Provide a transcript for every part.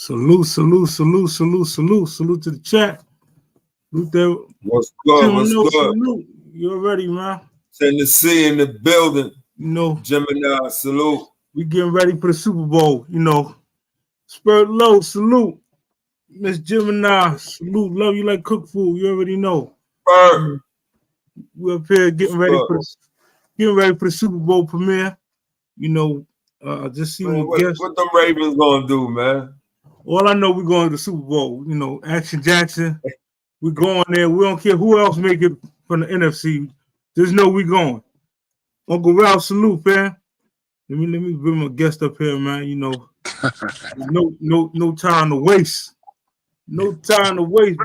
Salute to the chat. Salute there. What's good? What's good? Salute. You already, man. Tennessee in the building. You know, Gemini, salute. We getting ready for the Super Bowl. You know, Spirit Low, salute. Miss Gemini, salute. Love you like cook food. You already know. We're up here getting ready for the Super Bowl premiere. You know, just see what the Ravens gonna do, man. All I know, we're going to the Super Bowl. You know, Action Jackson. We're going there. We don't care who else make it from the NFC. Just know we going. Uncle Ralph, salute, man. Let me bring my guest up here, man. You know, no time to waste. No time to waste.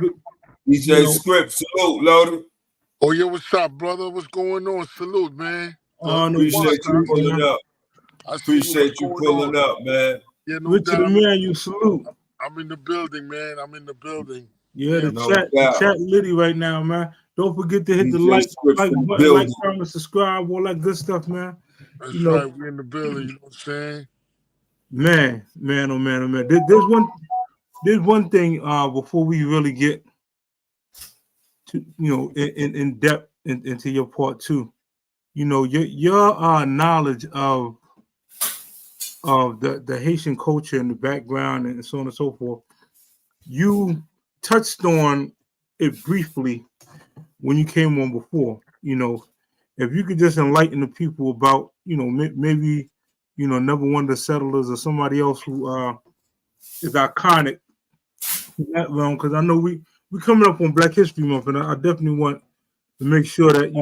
DJ Scripz, salute, loaded. Oh, yo, what's up, brother? What's going on? Salute, man. Appreciate you pulling up. Appreciate you pulling up, man. Yeah, no Richard, doubt. man, you salute. I'm in the building, man. I'm in the building. Yeah, the chat litty right now, man. Don't forget to hit the like button, comment, subscribe, all that good stuff, man. That's right. We're in the building. You know what I'm saying? Man. There's one thing before we really get to in depth into your part two. You know, your knowledge of the Haitian culture and the background and so on and so forth. You touched on it briefly when you came on before. You know, if you could just enlighten the people about, maybe, number one, the settlers or somebody else who is iconic in that realm, because I know we coming up on Black History Month, and I definitely want to make sure that,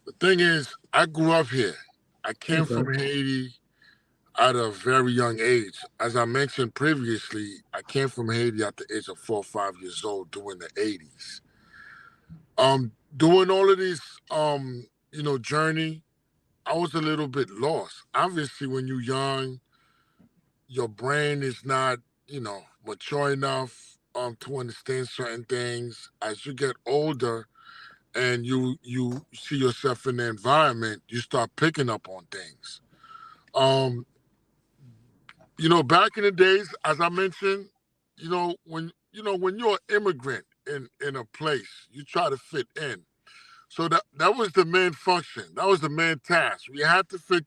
The thing is, I grew up here. I came from Haiti at a very young age. As I mentioned previously, I came from Haiti at the age of 4 or 5 years old during the 80s. Doing all of this, journey, I was a little bit lost. Obviously, when you're young, your brain is not, mature enough to understand certain things. As you get older and you see yourself in the environment, you start picking up on things. Back in the days, as I mentioned, when you're an immigrant in a place, you try to fit in. So that was the main function. That was the main task. We had to fit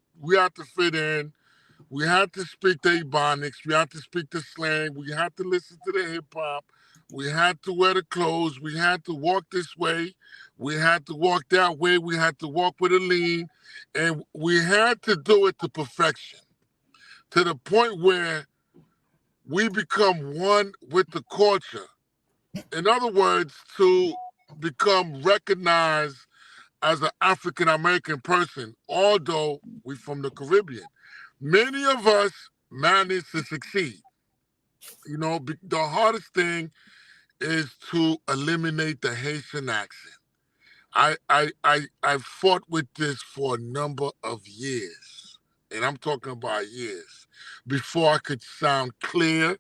in. We had to speak the Ebonics. We had to speak the slang. We had to listen to the hip hop. We had to wear the clothes. We had to walk this way. We had to walk that way. We had to walk with a lean. And we had to do it to perfection, to the point where we become one with the culture. In other words, to become recognized as an African-American person, although we're from the Caribbean. Many of us managed to succeed. The hardest thing is to eliminate the Haitian accent. I fought with this for a number of years, and I'm talking about years, before I could sound clear.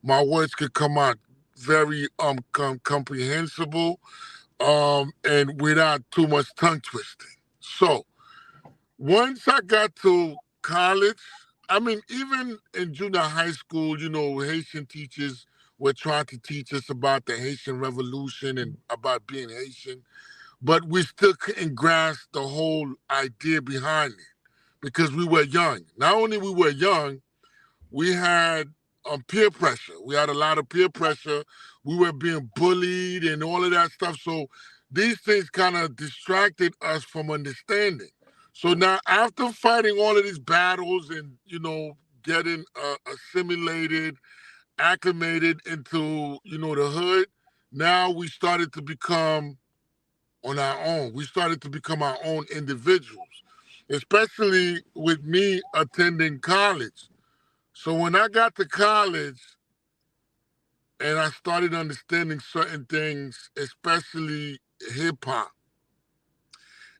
My words could come out very comprehensible, and without too much tongue twisting. So once I got to college, even in junior high school, Haitian teachers were trying to teach us about the Haitian Revolution and about being Haitian, but we still couldn't grasp the whole idea behind it because we were young. Not only we were young, we had peer pressure. We had a lot of peer pressure. We were being bullied and all of that stuff. So these things kind of distracted us from understanding. So now, after fighting all of these battles and, getting assimilated, acclimated into, the hood, now we started to become on our own. We started to become our own individuals, especially with me attending college. So when I got to college and I started understanding certain things, especially hip hop,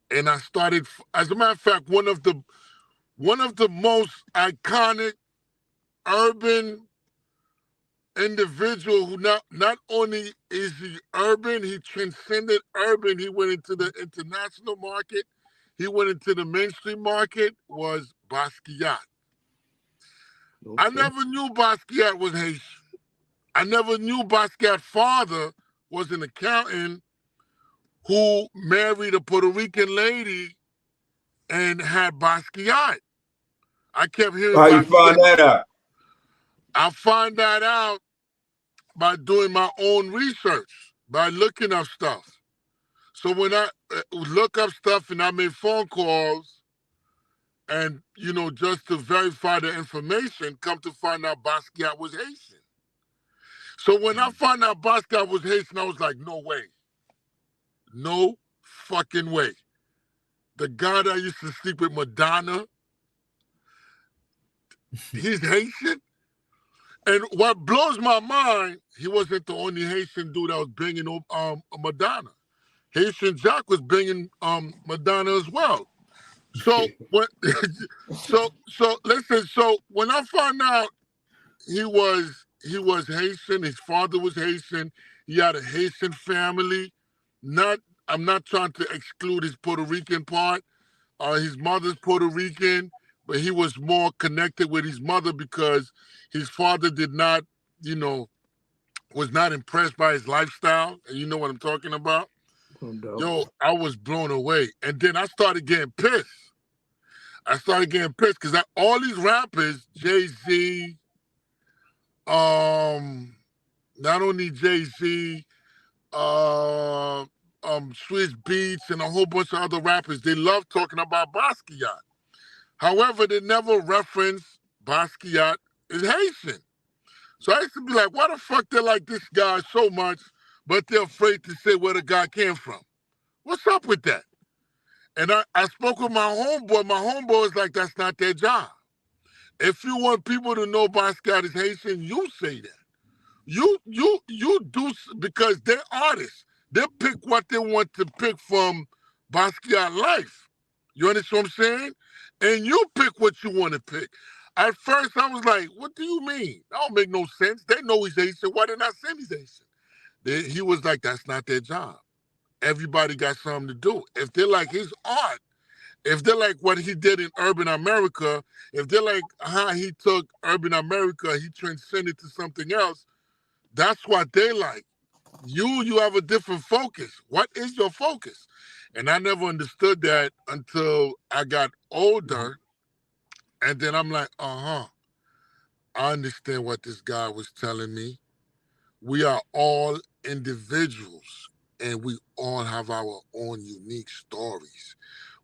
and I started, as a matter of fact, one of the most iconic urban individual who not only is he urban, he transcended urban. He went into the international market. He went into the mainstream market, was Basquiat. Okay. I never knew Basquiat was Haitian. I never knew Basquiat's father was an accountant who married a Puerto Rican lady and had Basquiat. I kept hearing How you find that out? I find that out by doing my own research, by looking up stuff. So when I look up stuff and I made phone calls and, you know, just to verify the information, come to find out Basquiat was Haitian. So when I found out Basquiat was Haitian, I was like, no way. No fucking way. The guy that used to sleep with Madonna, he's Haitian? And what blows my mind, he wasn't the only Haitian dude that was banging Madonna. Haitian Jack was banging Madonna as well. So when, so listen. So when I found out he was Haitian, his father was Haitian. He had a Haitian family. I'm not trying to exclude his Puerto Rican part. His mother's Puerto Rican, but he was more connected with his mother because his father did not, you know, was not impressed by his lifestyle. And you know what I'm talking about? Yo, I was blown away. And then I started getting pissed. Because all these rappers, Jay-Z, not only Jay-Z, Swiss Beats, and a whole bunch of other rappers, they love talking about Basquiat. However, they never reference Basquiat is Haitian. So I used to be like, why the fuck they like this guy so much, but they're afraid to say where the guy came from? What's up with that? And I spoke with my homeboy. My homeboy was like, that's not their job. If you want people to know Basquiat is Haitian, you say that. You do, because they're artists. They pick what they want to pick from Basquiat life. You understand what I'm saying? And you pick what you want to pick. At first, I was like, what do you mean? That don't make no sense. They know he's Haitian. Why did not say he's Haitian? He was like, that's not their job. Everybody got something to do. If they like his art, if they like what he did in Urban America, if they like how he took Urban America, he transcended to something else, that's what they like. You have a different focus. What is your focus? And I never understood that until I got older. And then I'm like, I understand what this guy was telling me. We are all individuals and we all have our own unique stories.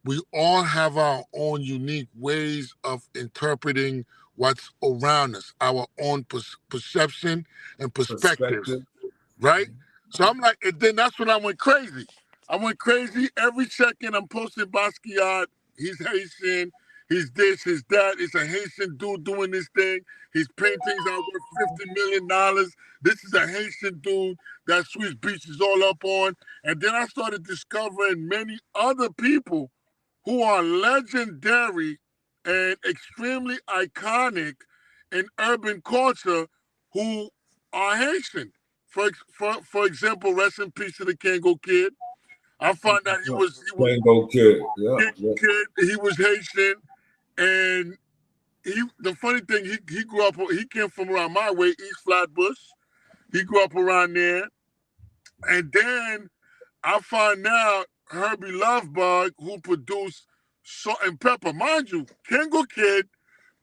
We all have our own unique ways of interpreting what's around us, our own perception and perspective. Right? So I'm like, and then that's when I went crazy. I went crazy every second. I'm posting Basquiat. He's Haitian. He's this, he's that. It's a Haitian dude doing this thing. His paintings are worth $50 million. This is a Haitian dude that Swiss Beats is all up on. And then I started discovering many other people who are legendary and extremely iconic in urban culture who are Haitian. For example, rest in peace to the Kango Kid. I found out he was Kango Kid. He was Haitian, and the funny thing, he grew up. He came from around my way, East Flatbush. He grew up around there, and then I found out Herbie Lovebug, who produced Salt and Pepper, mind you, Kango Kid,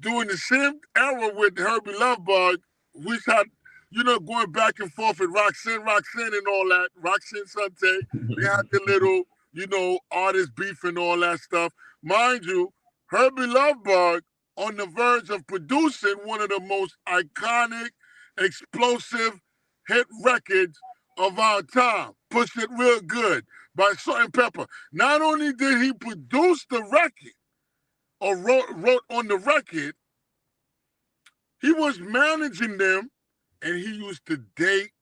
doing the same era with Herbie Lovebug, which had, you know, going back and forth with Roxanne and all that, Roxanne Sante. They had the little, you know, artist beef and all that stuff. Mind you, Herbie Lovebug on the verge of producing one of the most iconic, explosive hit records of our time. Push It Real Good by Salt and Pepper. Not only did he produce the record or wrote on the record, he was managing them. And he used to date.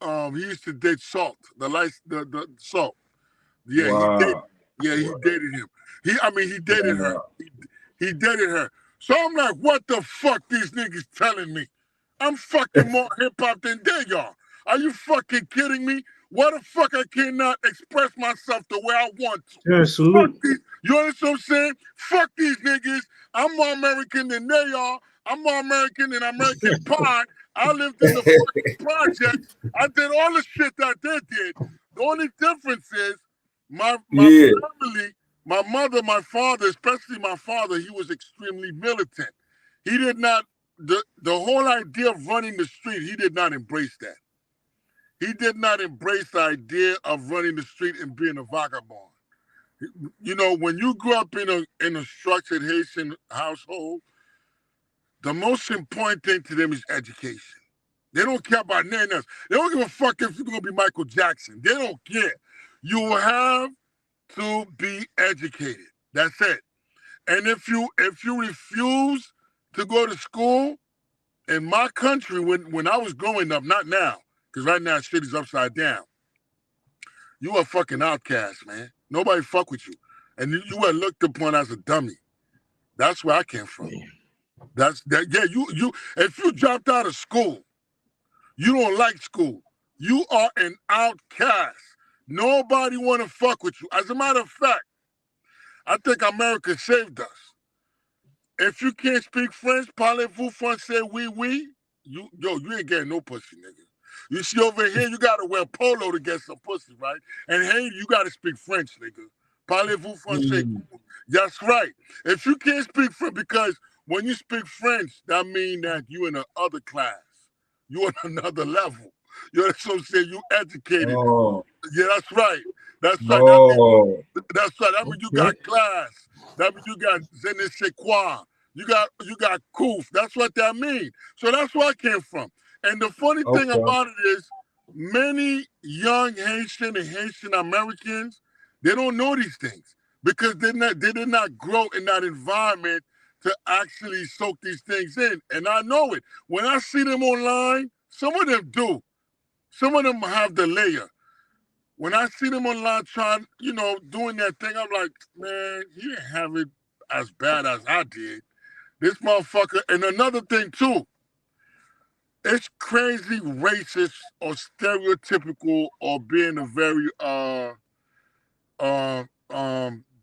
Salt, the Salt. Yeah, wow. He dated him. He dated her. He dated her. So I'm like, what the fuck these niggas telling me? I'm fucking more hip hop than they are. Are you fucking kidding me? Why the fuck I cannot express myself the way I want to? Yeah, salute. Fuck these, you understand what I'm saying? Fuck these niggas. I'm more American than they are. I'm more American than American Pie. I lived in the fucking projects. I did all the shit that they did. The only difference is my family, my mother, my father, especially my father, he was extremely militant. He did not, the whole idea of running the street, he did not embrace that. He did not embrace the idea of running the street and being a vagabond. You know, when you grew up in a structured Haitian household, the most important thing to them is education. They don't care about nothing else. They don't give a fuck if you're gonna be Michael Jackson. They don't care. You have to be educated. That's it. And if you refuse to go to school, in my country, when I was growing up, not now, because right now shit is upside down. You a fucking outcast, man. Nobody fuck with you. And you were looked upon as a dummy. That's where I came from. Yeah, you if you dropped out of school, you don't like school, you are an outcast. Nobody wanna fuck with you. As a matter of fact, I think America saved us. If you can't speak French, parlez-vous français, oui, you ain't getting no pussy, nigga. You see over here, you gotta wear polo to get some pussy, right? And hey, you gotta speak French, nigga. Parlez-vous français? That's right. If you can't speak French, because when you speak French, that means that you in the other class. You on another level. You know what I'm saying? You educated. Oh. Yeah, that's right. That's right. Oh. That's right. That means you got class. That means you got je ne sais quoi. You got koof. That's what that means. So that's where I came from. And the funny thing about it is, many young Haitian and Haitian Americans, they don't know these things because they did not grow in that environment to actually soak these things in. And I know it. When I see them online, some of them do. Some of them have the layer. When I see them online trying, doing that thing, I'm like, man, he didn't have it as bad as I did. This motherfucker, and another thing too, it's crazy racist or stereotypical or being a very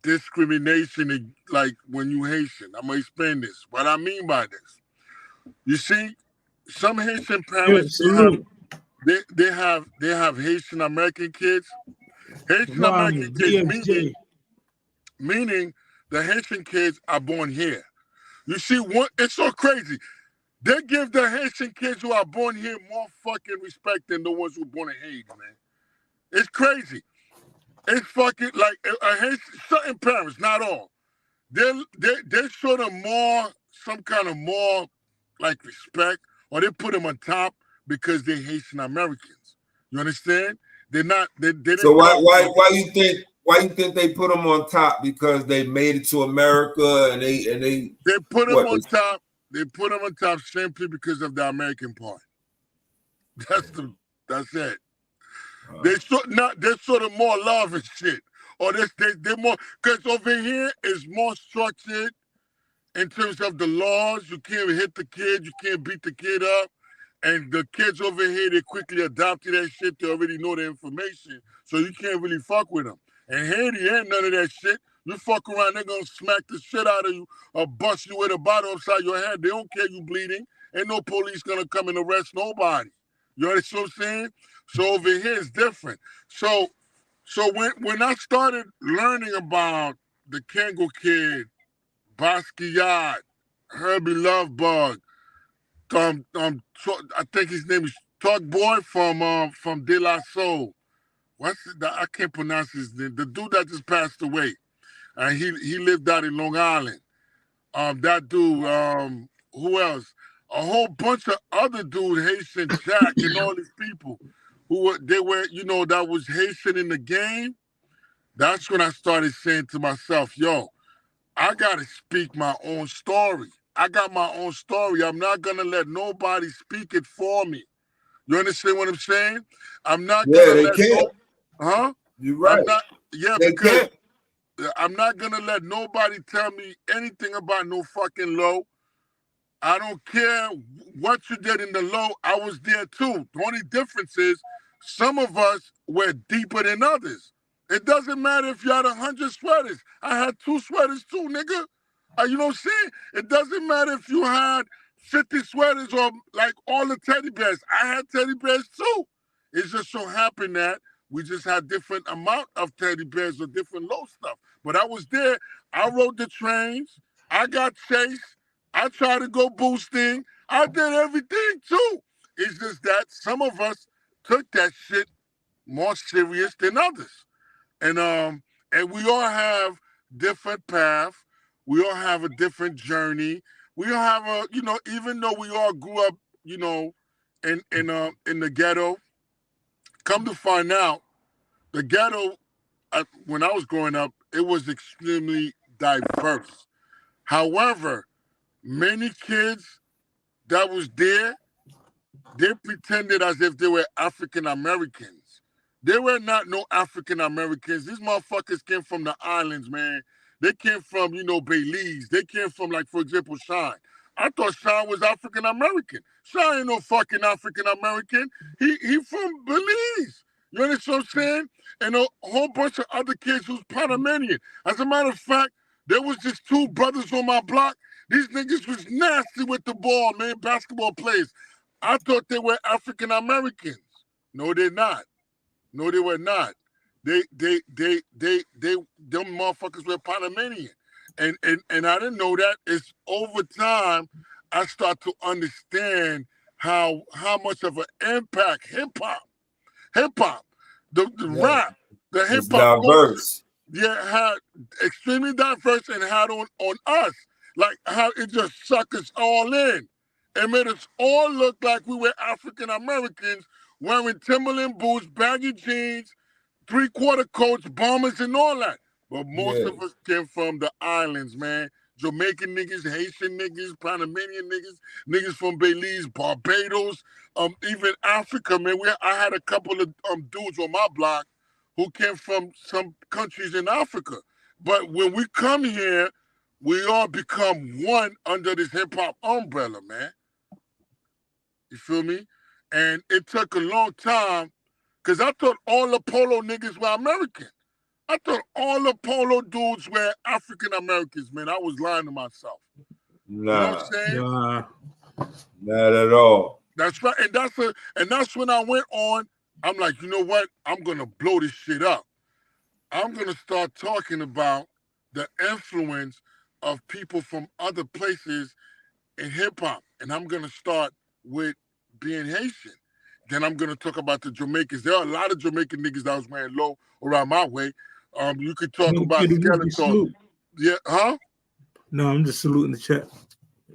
discrimination, like when you Haitian. I'm gonna explain this. What I mean by this. You see, some Haitian parents they have Haitian American kids. Haitian American kids meaning the Haitian kids are born here. You see, it's so crazy. They give the Haitian kids who are born here more fucking respect than the ones who were born in Haiti, man. It's crazy. It's fucking like certain parents, not all. They show them some kind of more like respect, or they put them on top because they're Haitian Americans. You understand? They're not. They so why you think they put them on top? Because they made it to America and they put them on top. They put them on top simply because of the American part. That's it. They're sort of more love and shit, or they're more, because over here is more structured in terms of the laws. You can't hit the kid, you can't beat the kid up, and the kids over here, they quickly adopted that shit. They already know the information, so you can't really fuck with them. And Haiti ain't none of that shit. You fuck around, they're gonna smack the shit out of you or bust you with a bottle upside your head. They don't care you bleeding. Ain't no police gonna come and arrest nobody. You understand what I'm saying? So over here it's different. So when I started learning about the Kango Kid, Basquiat, Herbie Lovebug, I think his name is Talk Boy from De La Soul. I can't pronounce his name. The dude that just passed away. He lived out in Long Island. That dude, who else? A whole bunch of other dudes, Haitian Jack and all these people that was Haitian in the game. That's when I started saying to myself, yo, I gotta speak my own story. I got my own story. I'm not gonna let nobody speak it for me. You understand what I'm saying? I'm not gonna let huh? You're right. Because I'm not gonna let nobody tell me anything about no fucking low. I don't care what you did in the low. I was there too. The only difference is some of us were deeper than others. It doesn't matter if you had 100 sweaters. I had 2 sweaters too, nigga. You know what I'm saying? It doesn't matter if you had 50 sweaters or like all the teddy bears. I had teddy bears too. It just so happened that we just had different amount of teddy bears or different low stuff. But I was there. I rode the trains. I got chased. I tried to go boosting. I did everything too. It's just that some of us took that shit more serious than others. And we all have different paths. We all have a different journey. We all have a, you know, even though we all grew up, you know, in the ghetto, come to find out, the ghetto, when I was growing up, it was extremely diverse. However, many kids that was there, they pretended as if they were African Americans. They were not no African Americans. These motherfuckers came from the islands, man. They came from, you know, Belize. They came from, like, for example, Shine. I thought Shine was African American. Shine ain't no fucking African American. He from Belize. You understand what I'm saying? And a whole bunch of other kids who's Panamanian. As a matter of fact, there was just 2 brothers on my block. These niggas was nasty with the ball, man, basketball players. I thought they were African Americans. No, they're not. No, they were not. Them motherfuckers were Panamanian. And I didn't know that. It's over time I start to understand how much of an impact hip hop, the rap, the hip hop diverse. Had extremely diverse and had on us. Like how it just sucked us all in. It made us all look like we were African Americans wearing Timberland boots, baggy jeans, 3/4 coats, bombers, and all that. But most of us came from the islands, man. Jamaican niggas, Haitian niggas, Panamanian niggas from Belize, Barbados, even Africa, man. I had a couple of dudes on my block who came from some countries in Africa. But when we come here, we all become one under this hip-hop umbrella, man. You feel me? And it took a long time because I thought all the polo niggas were American. I thought all the polo dudes were African Americans, man. I was lying to myself. Nah. You know what I'm saying? Nah. Not at all. That's right. And that's when I went on. I'm like, you know what? I'm gonna blow this shit up. I'm gonna start talking about the influence of people from other places in hip hop. And I'm gonna start with being Haitian. Then I'm gonna talk about the Jamaicans. There are a lot of Jamaican niggas that was wearing low around my way. You could talk about Skeletor. Yeah, huh? No, I'm just saluting the chat.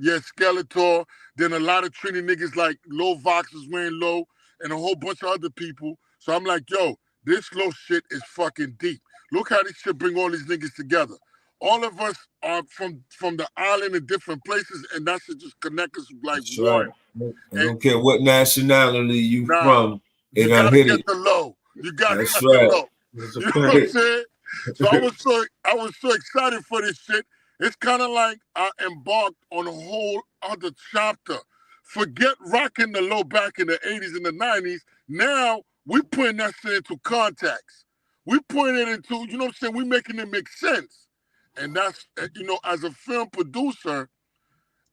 Yeah, Skeletor. Then a lot of Trini niggas like Low Vox was wearing low and a whole bunch of other people. So I'm like, yo, this low shit is fucking deep. Look how this shit bring all these niggas together. All of us are from the island in different places, and that should just connect us like That's one. Right. I don't care what nationality you from. You gotta get the low. You gotta get the low. You know what I'm saying? So I was so excited for this shit. It's kind of like I embarked on a whole other chapter. Forget rocking the low back in the 80s and the 90s. Now we putting that shit into context. We putting it into, you know what I'm saying? We making it make sense. And that's, you know, as a film producer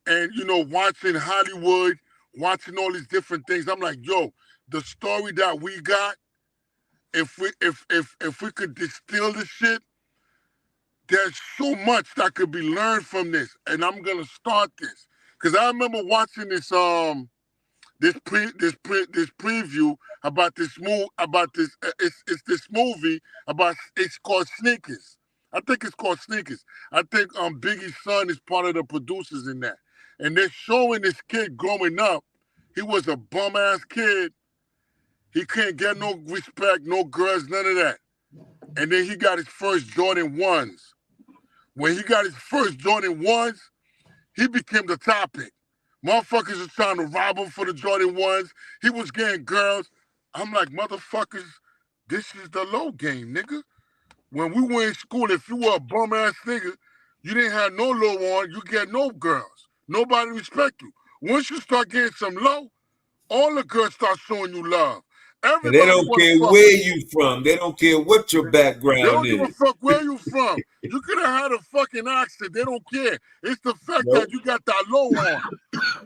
and, you know, watching Hollywood, watching all these different things, I'm like, yo, the story that we got, if we could distill this shit, there's so much that could be learned from this. And I'm gonna start this. Cause I remember watching this preview about this it's this movie about, it's called Sneakers. I think it's called Sneakers. I think Biggie's son is part of the producers in that. And they're showing this kid growing up. He was a bum ass kid. He can't get no respect, no girls, none of that. And then he got his first Jordan 1s. When he got his first Jordan 1s, he became the topic. Motherfuckers was trying to rob him for the Jordan 1s. He was getting girls. I'm like, motherfuckers, this is the low game, nigga. When we were in school, if you were a bum-ass nigga, you didn't have no low on, you get no girls. Nobody respect you. Once you start getting some low, all the girls start showing you love. And they don't wanna care fuck where with you from. They don't care what your They background don't give a is. fuck where you from. You could have had a fucking accent. They don't care. It's the fact Nope. that you got that low on.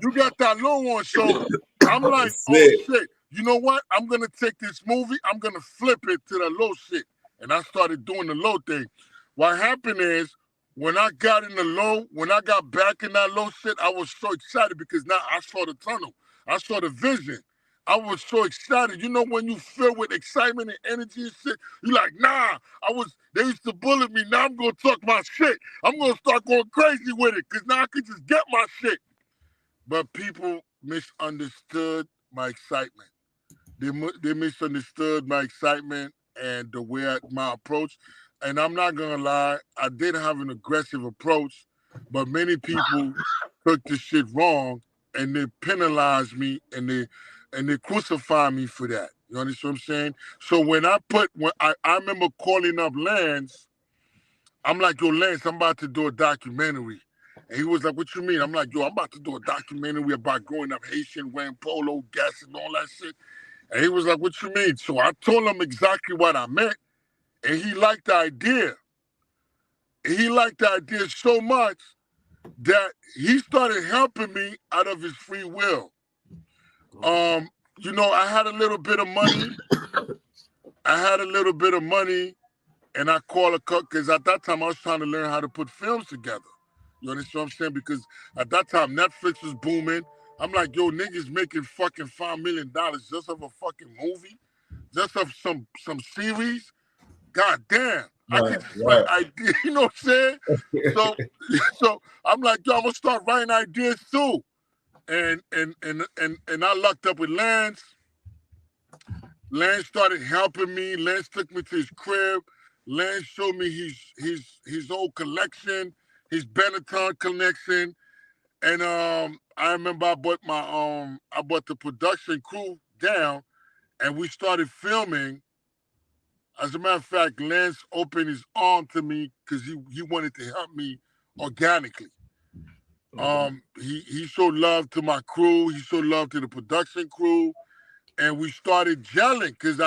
You got that low on. So I'm like, That's oh it. shit. You know what? I'm gonna take this movie. I'm gonna flip it to the low shit. And I started doing the low thing. What happened is when I got in the low, when I got back in that low shit, I was so excited because now I saw the tunnel. I saw the vision. I was so excited. You know when you feel with excitement and energy and shit, you like, nah, they used to bully me. Now I'm gonna talk my shit. I'm gonna start going crazy with it because now I can just get my shit. But people misunderstood my excitement. They misunderstood my excitement and the way my approach. And I'm not gonna lie, I did have an aggressive approach, but many people took the shit wrong and they penalized me and they crucified me for that. You understand what I'm saying? So when I remember calling up Lance, I'm like, yo, Lance, I'm about to do a documentary. And he was like, what you mean? I'm like, yo, I'm about to do a documentary about growing up Haitian, wearing polo, gas, and all that shit. And he was like, what you mean? So I told him exactly what I meant, and he liked the idea. He liked the idea so much that he started helping me out of his free will. You know, I had a little bit of money. And I called a cook because at that time I was trying to learn how to put films together. You understand what I'm saying? Because at that time Netflix was booming. I'm like, yo, niggas making fucking $5 million just of a fucking movie, just of some series. God damn, I could just write ideas. You know what I'm saying? So I'm like, yo, I'm gonna start writing ideas too. And I lucked up with Lance. Lance started helping me. Lance took me to his crib. Lance showed me his old collection, his Benetton collection. And I remember I brought the production crew down and we started filming. As a matter of fact, Lance opened his arm to me because he wanted to help me organically. He showed love to my crew. He showed love to the production crew. And we started gelling because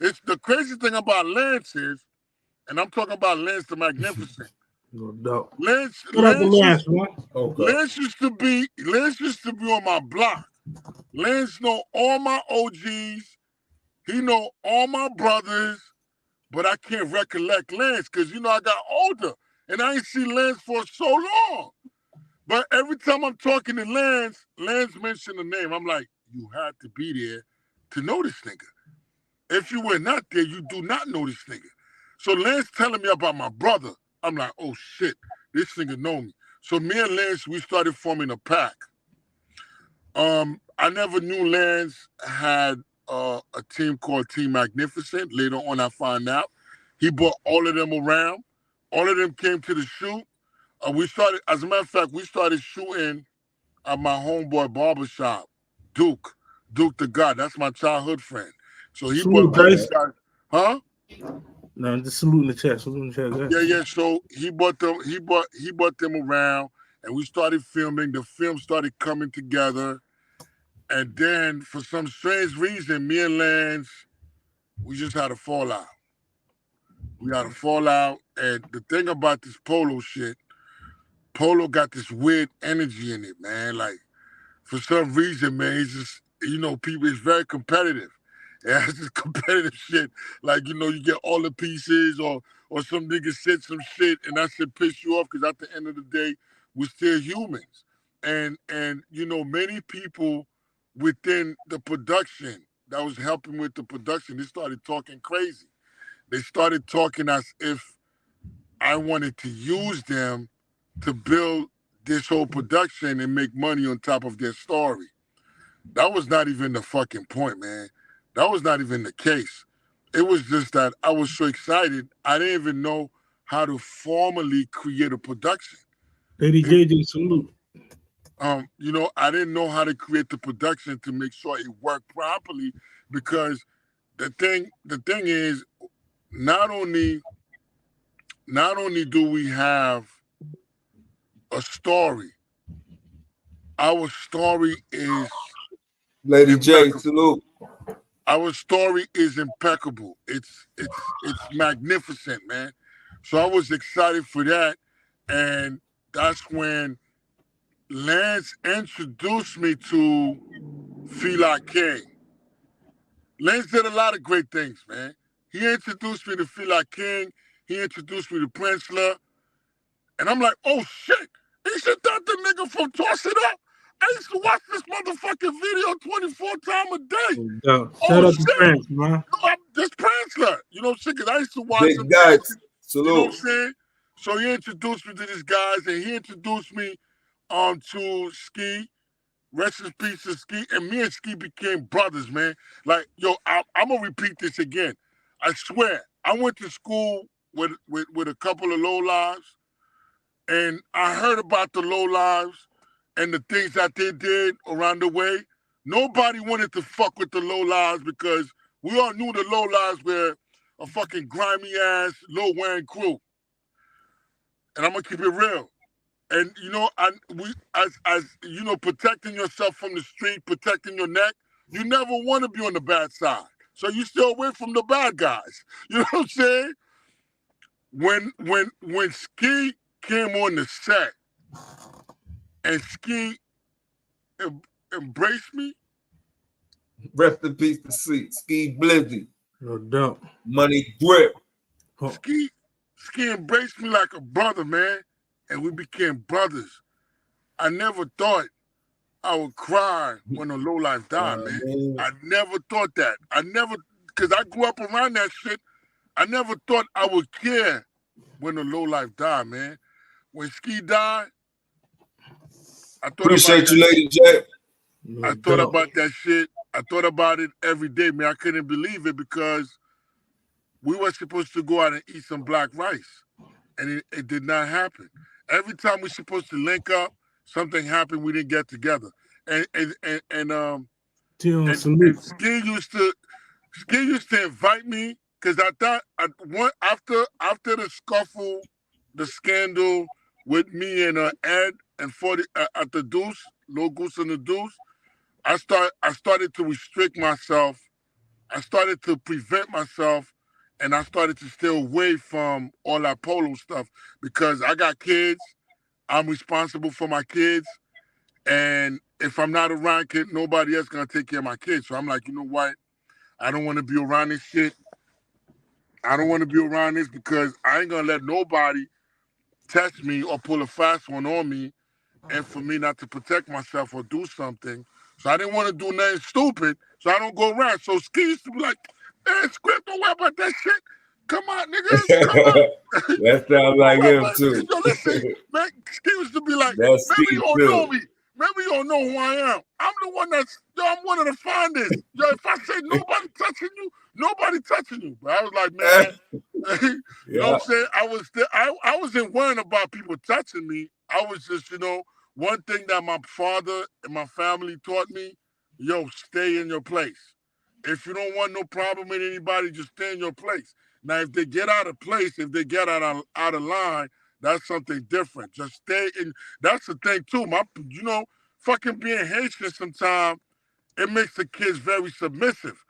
it's the crazy thing about Lance is, and I'm talking about Lance the Magnificent. No doubt. Lance used to be on my block. Lance know all my OGs. He know all my brothers, but I can't recollect Lance because I got older and I ain't seen Lance for so long. But every time I'm talking to Lance mentioned the name. I'm like, you had to be there to know this nigga. If you were not there, you do not know this nigga. So Lance telling me about my brother. I'm like, oh shit, this nigga know me. So me and Lance, we started forming a pack. I never knew Lance had a team called Team Magnificent. Later on, I find out. He brought all of them around. All of them came to the shoot. As a matter of fact, we started shooting at my homeboy barbershop, Duke the God. That's my childhood friend. So he brought all these guys. Huh? No, just saluting the chat. Yeah. So he brought them around, and we started filming. The film started coming together, and then for some strange reason, me and Lance, we just had a fallout. And the thing about this polo shit, Polo got this weird energy in it, man. Like for some reason, man, he's just people. It's very competitive. It has this competitive shit. Like, you get all the pieces or some nigga said some shit and that shit piss you off because at the end of the day, we're still humans. And many people within the production that was helping with the production, they started talking crazy. They started talking as if I wanted to use them to build this whole production and make money on top of their story. That was not even the fucking point, man. That was not even the case. It was just that I was so excited, I didn't even know how to formally create a production. Lady JJ, salute. I didn't know how to create the production to make sure it worked properly because the thing is, not only do we have a story, our story is Lady J, salute. Our story is impeccable. It's magnificent, man. So I was excited for that, and that's when Lance introduced me to Fela King. Lance did a lot of great things, man. He introduced me to Fela King. He introduced me to Princeler. And I'm like, oh, shit. Isn't that the nigga from Toss It Up? I used to watch this motherfucking video 24 times a day. Shout out to Prince, man. No, this Princeler. You know what I'm saying? Because I used to watch Big him. guys. You know what I'm Salute. saying? So he introduced me to these guys, and he introduced me to Ski. Rest in peace to Ski. And me and Ski became brothers, man. Like, yo, I'm going to repeat this again. I swear, I went to school with a couple of lowlives, and I heard about the lowlives and the things that they did around the way. Nobody wanted to fuck with the lowlives because we all knew the lowlives were a fucking grimy ass, low-wearing crew. And I'm gonna keep it real. And you know, as you know, protecting yourself from the street, protecting your neck, you never want to be on the bad side. So you stay away from the bad guys. You know what I'm saying? When Ski came on the set and Ski embraced me. Rest in peace to Ski Blizzy. No doubt. Money Grip. Ski embraced me like a brother, man, and we became brothers. I never thought I would cry when a lowlife died, man. I never thought that. Because I grew up around that shit. I never thought I would care when a lowlife died, man. When Ski died, I thought Appreciate you, Lady J. I thought about that shit. I thought about it every day, man. I couldn't believe it because we were supposed to go out and eat some black rice, and it did not happen. Every time we were supposed to link up, something happened. We didn't get together, and Ski used to invite me because I thought after the scuffle, the scandal with me and Ed and 40 at the Deuce, Low Goose and the Deuce, I started to restrict myself. I started to prevent myself, and I started to stay away from all that polo stuff because I got kids. I'm responsible for my kids, and if I'm not around, nobody else gonna take care of my kids. So I'm like, you know what? I don't want to be around this shit. I don't want to be around this because I ain't gonna let nobody test me or pull a fast one on me, and for me not to protect myself or do something. So I didn't want to do nothing stupid, so I don't go around. So Ski used to be like, man, Scripz, don't worry about that shit. Come on, nigga. Come on. That sounds like him, too. Yo, listen, man, Ski used to be like, that's maybe you don't know me. Maybe you don't know who I am. I'm the one I'm one of the finest. Yo, if I say nobody touching you, nobody touching you. But I was like, man, you know what I'm saying? I wasn't worrying about people touching me. I was just, one thing that my father and my family taught me, yo, stay in your place. If you don't want no problem with anybody, just stay in your place. Now, if they get out of place, if they get out of line, that's something different. Just stay in. That's the thing, too. Fucking being Haitian sometimes, it makes the kids very submissive.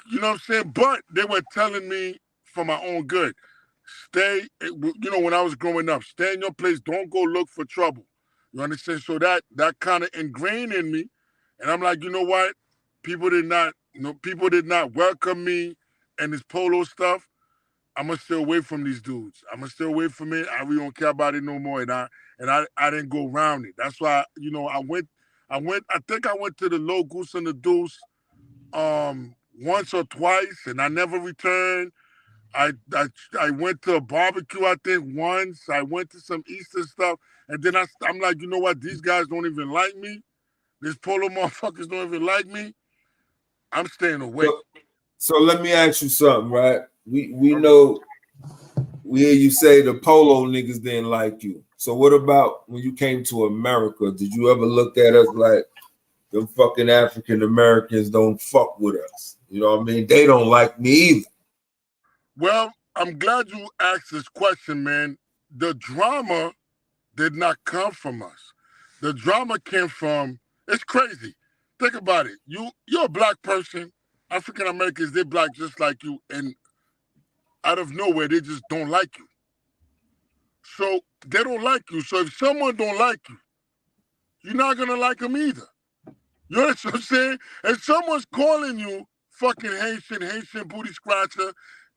You know what I'm saying? But they were telling me for my own good, stay, when I was growing up, stay in your place. Don't go look for trouble. You understand? So that kind of ingrained in me. And I'm like, you know what? People did not welcome me and this polo stuff. I'm gonna stay away from these dudes. I'm gonna stay away from it. I really don't care about it no more. And I didn't go around it. That's why, I think I went to the Low Goose and the Deuce once or twice, and I never returned. I went to a barbecue, I think, once. I went to some Easter stuff, and then I'm like, you know what? These guys don't even like me. These polo motherfuckers don't even like me. I'm staying away. So let me ask you something, right? We know, we hear you say the polo niggas didn't like you. So what about when you came to America? Did you ever look at us like them fucking African Americans don't fuck with us? You know what I mean? They don't like me either. Well, I'm glad you asked this question, man. The drama did not come from us. The drama came from, it's crazy. Think about it. You're a black person. African Americans, they're black just like you, and out of nowhere, they just don't like you. So they don't like you. So if someone don't like you, you're not gonna like them either. You know what I'm saying? And someone's calling you fucking Haitian booty scratcher,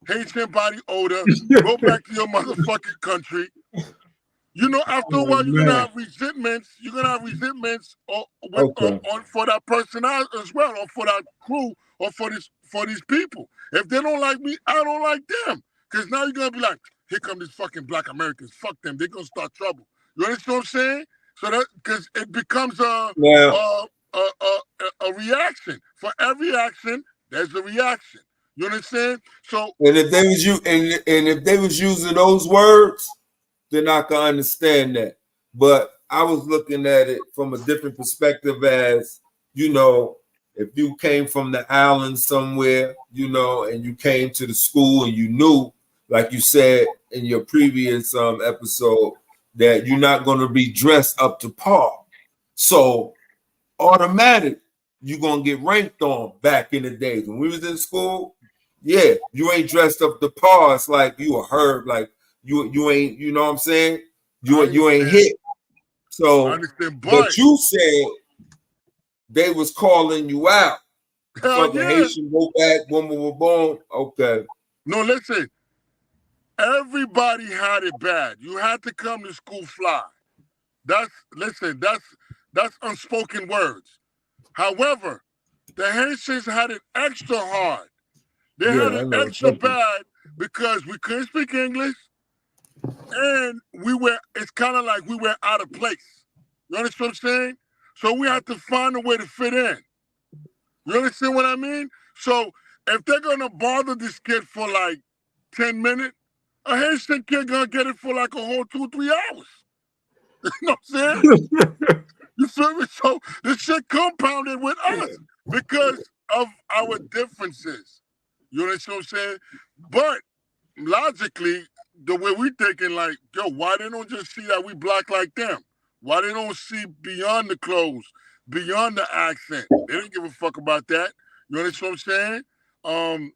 Haitian body odor, go back to your motherfucking country. You know, after a while, you're gonna have resentments. You're gonna have resentments for that person as well, or for that crew, or for these people. If they don't like me, I don't like them. Because now you're gonna be like, here come these fucking black Americans. Fuck them. They're gonna start trouble. You understand what I'm saying? So that because it becomes a reaction. For every action, there's a reaction. You understand? So and if they was if they was using those words, then I can understand that. But I was looking at it from a different perspective as, you know, if you came from the island somewhere, you know, and you came to the school and you knew, like you said in your previous episode, that you're not going to be dressed up to par. So automatic, you're going to get ranked on back in the days. When we was in school, yeah, you ain't dressed up to par. It's like you a herb, like you ain't, you know what I'm saying? You ain't hit. So, but you said they was calling you out. Fucking Haitian, go back, boom, boom, boom, boom. Okay. No, listen. Everybody had it bad. You had to come to school fly. That's unspoken words. However, the Haitians had it extra hard. They had it extra bad because we couldn't speak English, and it's kind of like we were out of place. You understand what I'm saying? So we had to find a way to fit in. You understand what I mean? So if they're gonna bother this kid for like 10 minutes, a Haitian kid gonna get it for like a whole 2-3 hours. You know what I'm saying? You feel me? So this shit compounded with us because of our differences. You understand what I'm saying? But logically, the way we thinking, like, yo, why they don't just see that we black like them? Why they don't see beyond the clothes, beyond the accent? They didn't give a fuck about that. You understand what I'm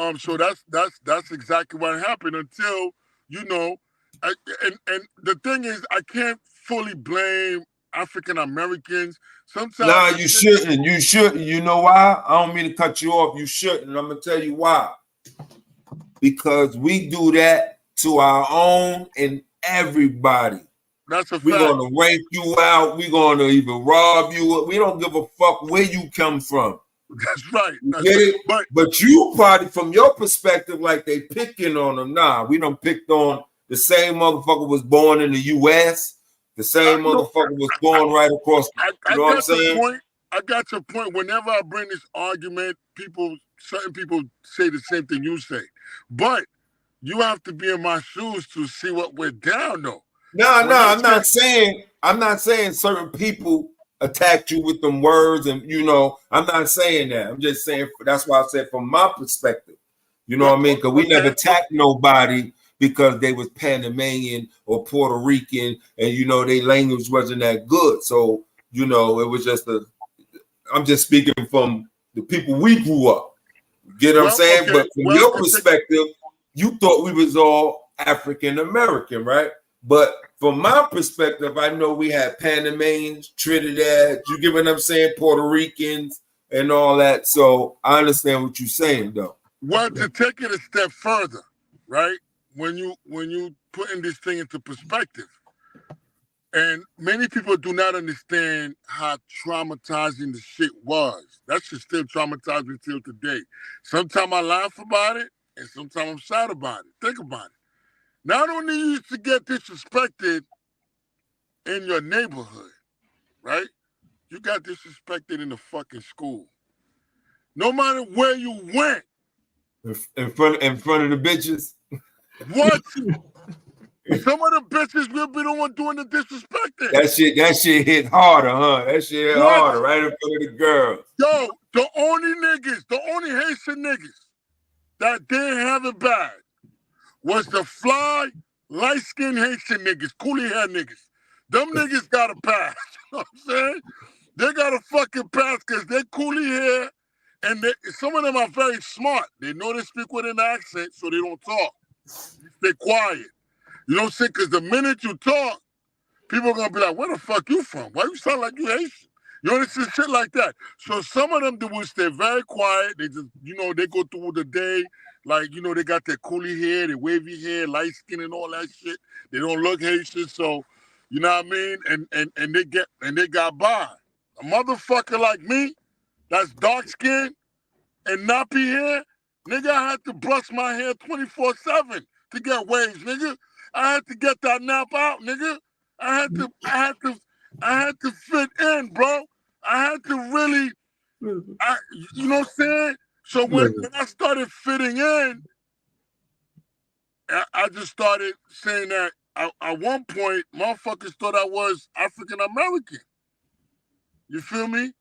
saying? So that's exactly what happened until, you know, and the thing is, I can't fully blame African Americans. Sometimes nah, you shouldn't. You shouldn't. You know why? I don't mean to cut you off. You shouldn't. I'm gonna tell you why. Because we do that to our own and everybody. That's a fact. We're gonna rank you out. We're gonna even rob you. We don't give a fuck where you come from. That's right. That's get it? Right. But you probably, from your perspective, like they picking on them. Nah, we done picked on the same motherfucker was born in the U.S. The same motherfucker was born right across. You know what I'm saying? I got your point. Whenever I bring this argument, certain people say the same thing you say. But you have to be in my shoes to see what we're down, though. No, I'm not saying certain people attacked you with them words, and you know, I'm not saying that. I'm just saying that's why I said from my perspective. You know what I mean? Because we never attacked nobody because they was Panamanian or Puerto Rican, and you know, their language wasn't that good. So, you know, it was just I'm just speaking from the people we grew up. Get what I'm saying? Okay. But from your perspective, you thought we was all African American, right? But from my perspective, I know we had Panamanians, Trinidad, you get what I'm saying, Puerto Ricans, and all that. So I understand what you're saying, though. Well, to take it a step further, right? When you putting this thing into perspective, and many people do not understand how traumatizing the shit was. That shit still traumatizes me till today. Sometimes I laugh about it, and sometimes I'm sad about it. Think about it. Not only you used to get disrespected in your neighborhood, right? You got disrespected in the fucking school. No matter where you went. In front of the bitches? What? Some of the bitches will be the one doing the disrespecting. That shit hit harder, huh? That shit hit harder right in front of the girls. Yo, the only Haitian niggas that didn't have it bad was the fly, light-skinned Haitian niggas, coolie hair niggas. Them niggas got a pass. You know what I'm saying? They got a fucking pass because they coolie hair And some of them are very smart. They know they speak with an accent, so they don't talk. You stay quiet. You know what I'm saying? Because the minute you talk, people are going to be like, where the fuck you from? Why you sound like you Haitian? You understand? Shit like that. So some of them will stay very quiet. They just, they go through the day. Like, they got their coolie hair, their wavy hair, light skin and all that shit. They don't look Haitian. So, you know what I mean? And they got by. A motherfucker like me, that's dark skin and nappy hair, nigga, I had to brush my hair 24/7 to get waves, nigga. I had to get that nap out, nigga. I had to fit in, bro. I had to really, you know what I'm saying? So when I started fitting in, I just started saying that at one point, motherfuckers thought I was African American. You feel me?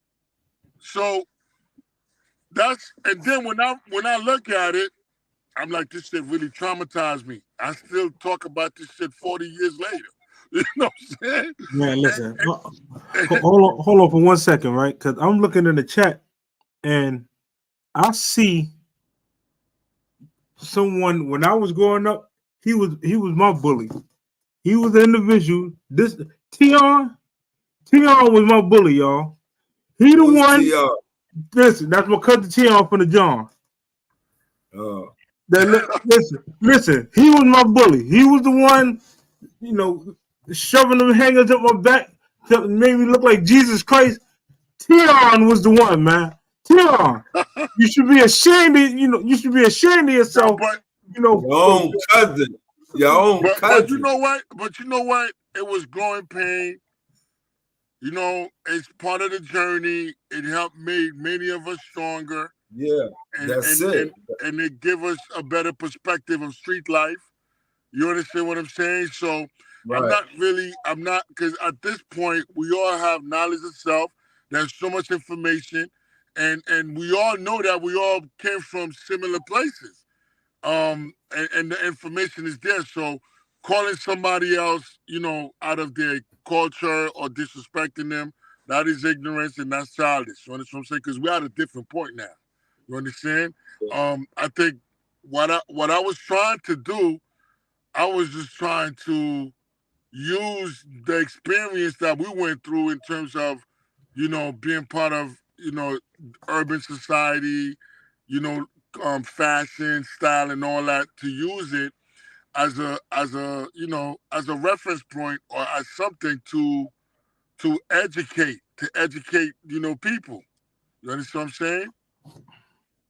So and then when I look at it, I'm like, this shit really traumatized me. I still talk about this shit 40 years later. You know what I'm saying? Man, listen. Hold on for 1 second, right? Because I'm looking in the chat and I see someone when I was growing up, he was my bully. He was an individual. This Tion was my bully, y'all. He the one. Listen, that's my cousin Tion from the John. Listen, he was my bully. He was the one, shoving them hangers up my back, made me look like Jesus Christ. Tion was the one, man. Tion, you should be ashamed. You should be ashamed of yourself. Your own cousin. Cousin. But you know what? It was growing pain. It's part of the journey. It helped make many of us stronger. Yeah, that's it. And it give us a better perspective of street life. You understand what I'm saying? So right. I'm not, because at this point, we all have knowledge of self. There's so much information. And we all know that we all came from similar places. And the information is there. So calling somebody else, out of their culture or disrespecting them, that is ignorance and that's childish. You understand what I'm saying? Because we're at a different point now. You understand? I think what I was trying to do, I was just trying to use the experience that we went through in terms of, being part of, urban society, fashion, style, and all that, to use it as a reference point or as something to educate people. You understand what I'm saying?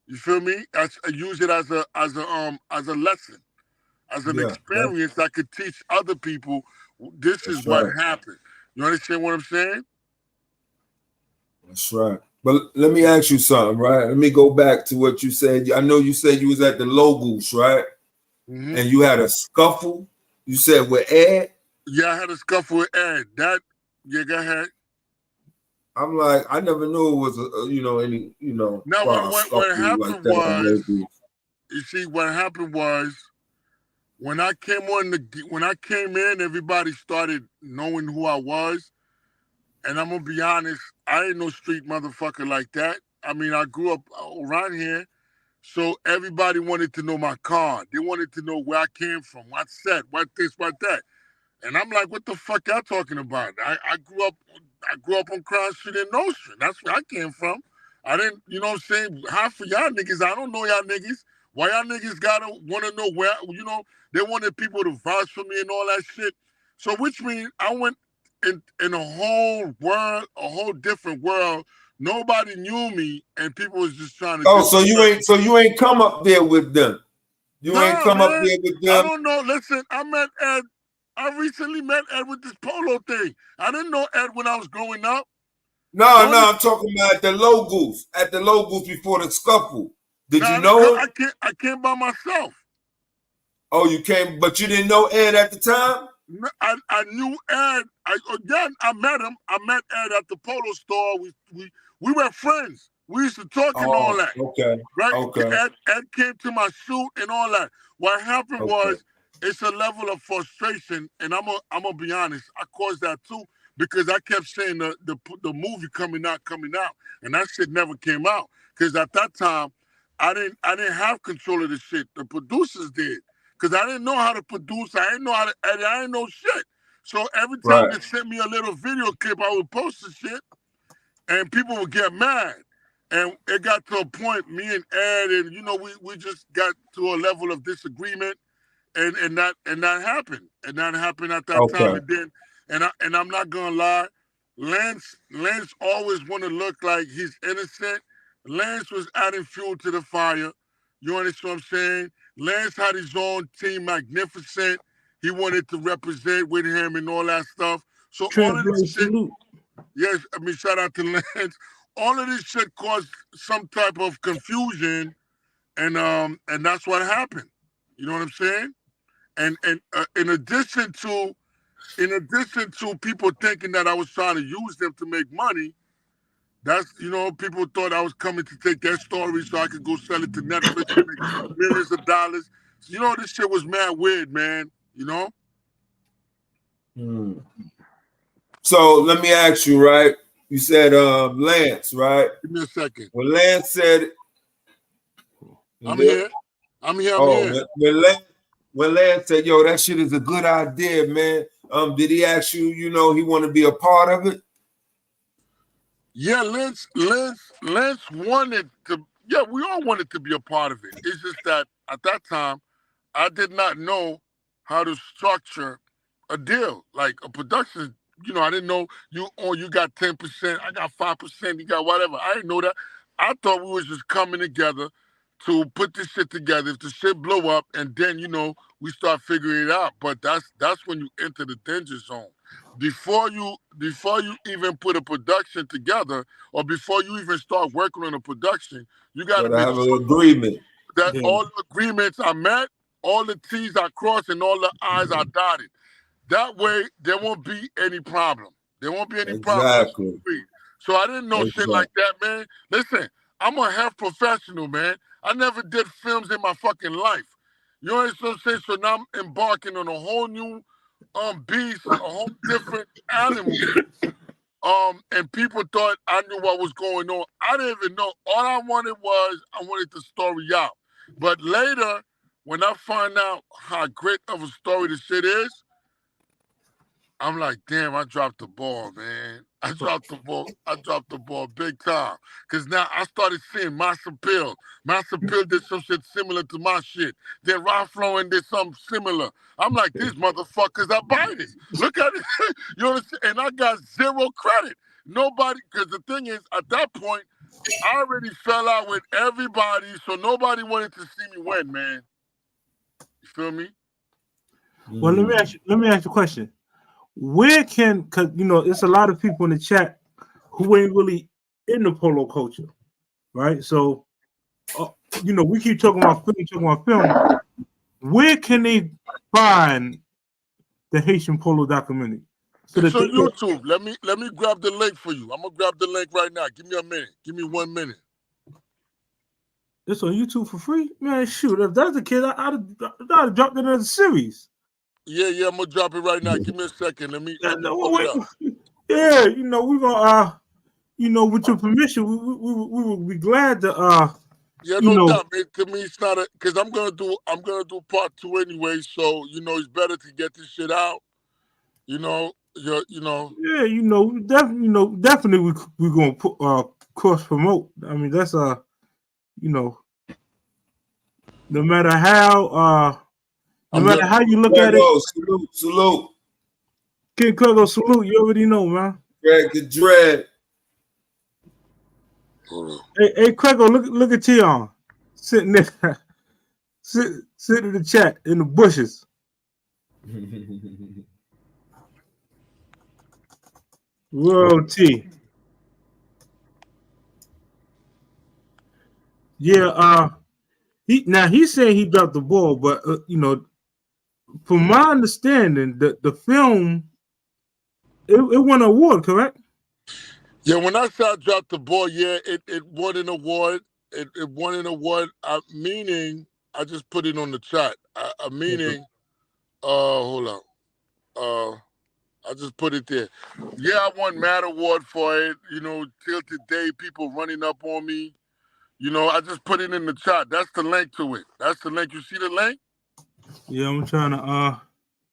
You feel me? I use it as a lesson, as an experience that could teach other people. This is what happened. You understand what I'm saying? That's right. But let me ask you something, right? Let me go back to what you said. I know you said you was at the Logos, right? Mm-hmm. And you had a scuffle. You said with Ed? Yeah, I had a scuffle with Ed. Go ahead. I'm like, I never knew it was any. No, what happened like was, you see, what happened was when I came in, everybody started knowing who I was. And I'm gonna be honest, I ain't no street motherfucker like that. I mean, I grew up around here, so everybody wanted to know my car. They wanted to know where I came from, what set, what this, what that. And I'm like, what the fuck y'all talking about? I grew up on Crown Street in Nostrand. That's where I came from. I didn't, you know what I'm saying? Half of y'all niggas, I don't know y'all niggas. Why y'all niggas gotta wanna know where, they wanted people to vouch for me and all that shit. So which means I went in a whole world, a whole different world. Nobody knew me, and people was just trying to. Oh, so you ain't come up there with them. You ain't come up there with them. I don't know. Listen, I met Ed. I recently met Ed with this polo thing. I didn't know Ed when I was growing up. No, I'm talking about at the Logos before the scuffle. Did you know him? I came by myself. Oh, you came, but you didn't know Ed at the time? I knew Ed. I met him. I met Ed at the polo store. We were friends. We used to talk and all that. Okay. Right? Okay. Ed came to my shoot and all that. What happened was it's a level of frustration, and I'm gonna be honest. I caused that too because I kept saying the movie coming out, and that shit never came out. because at that time I didn't have control of the shit. The producers did, because I didn't know how to produce. I didn't know how to edit. I didn't know shit. So every time they sent me a little video clip, I would post the shit, and people would get mad. And it got to a point, me and Ed, and we just got to a level of disagreement, and that happened. And that happened at that time. And then, and I'm not gonna lie, Lance always want to look like he's innocent. Lance was adding fuel to the fire. You understand what I'm saying? Lance had his own team, Magnificent. He wanted to represent with him and all that stuff. So all of this shit, yes, I mean, shout out to Lance. All of this shit caused some type of confusion, and that's what happened. You know what I'm saying? And in addition to people thinking that I was trying to use them to make money, that's, people thought I was coming to take their story so I could go sell it to Netflix and make millions of dollars. So, this shit was mad weird, man. So let me ask you, right? You said Lance, right? Give me a second. When Lance said, I'm here. When Lance said, "Yo, that shit is a good idea, man," did he ask you? He want to be a part of it? Yeah, Lance wanted to. Yeah, we all wanted to be a part of it. It's just that at that time, I did not know how to structure a deal, like a production. I didn't know you got 10%, I got 5%, you got whatever. I didn't know that. I thought we was just coming together to put this shit together. If the shit blow up, and then we start figuring it out. But that's when you enter the danger zone. Before you even put a production together, or before you even start working on a production, you got to have an agreement that all the agreements are met, all the T's are crossed, and all the I's are dotted. That way, there won't be any problem. There won't be any problem. So I didn't know shit like that, man. Listen, I'm a half professional, man. I never did films in my fucking life. You understand what I'm saying? So now I'm embarking on a whole new beast, a whole different animal. And people thought I knew what was going on. I didn't even know. All I wanted the story out. But later, when I find out how great of a story the shit is, I'm like, damn, I dropped the ball, man. I dropped the ball big time. Because now I started seeing Master Pill. Master Pill did some shit similar to my shit. Then Ralph Lauren did something similar. I'm like, these motherfuckers are biters. Look at it. You understand? And I got zero credit. Nobody, because the thing is, at that point, I already fell out with everybody, so nobody wanted to see me win, man. You feel me? Well, let me ask you a question. Where because it's a lot of people in the chat who ain't really in the polo culture, right? So, we keep talking about film. Where can they find the Haitian polo documentary? It's on YouTube. Let me grab the link for you. I'm gonna grab the link right now. Give me a minute. Give me 1 minute. It's on YouTube for free, man. Shoot, if that's the case, I'd have dropped it as a series. Yeah, I'm gonna drop it right now. Give me a second. Let me Yeah, we're gonna with your permission, we would be glad to yeah, no doubt, man. To me, it's not because I'm gonna do part 2 anyway. So it's better to get this shit out. Yeah, definitely we're gonna put cross promote. I mean, that's no matter how you look at it. Salute. King Cuggo, salute. You already know, man. Greg the Dread. Hey, Cuggo, look at Tion sitting there, sitting in the chat in the bushes. World T. Yeah, he said he dropped the ball, but from my understanding, the film it won an award, correct? Yeah, when I said I dropped the ball, yeah, it won an award. It won an award. Meaning, I just put it on the chat. Meaning, hold on. I just put it there. Yeah, I won Mad Award for it. Till today, people running up on me. You know, I just put it in the chat. That's the link to it. That's the link. You see the link? Yeah, I'm trying to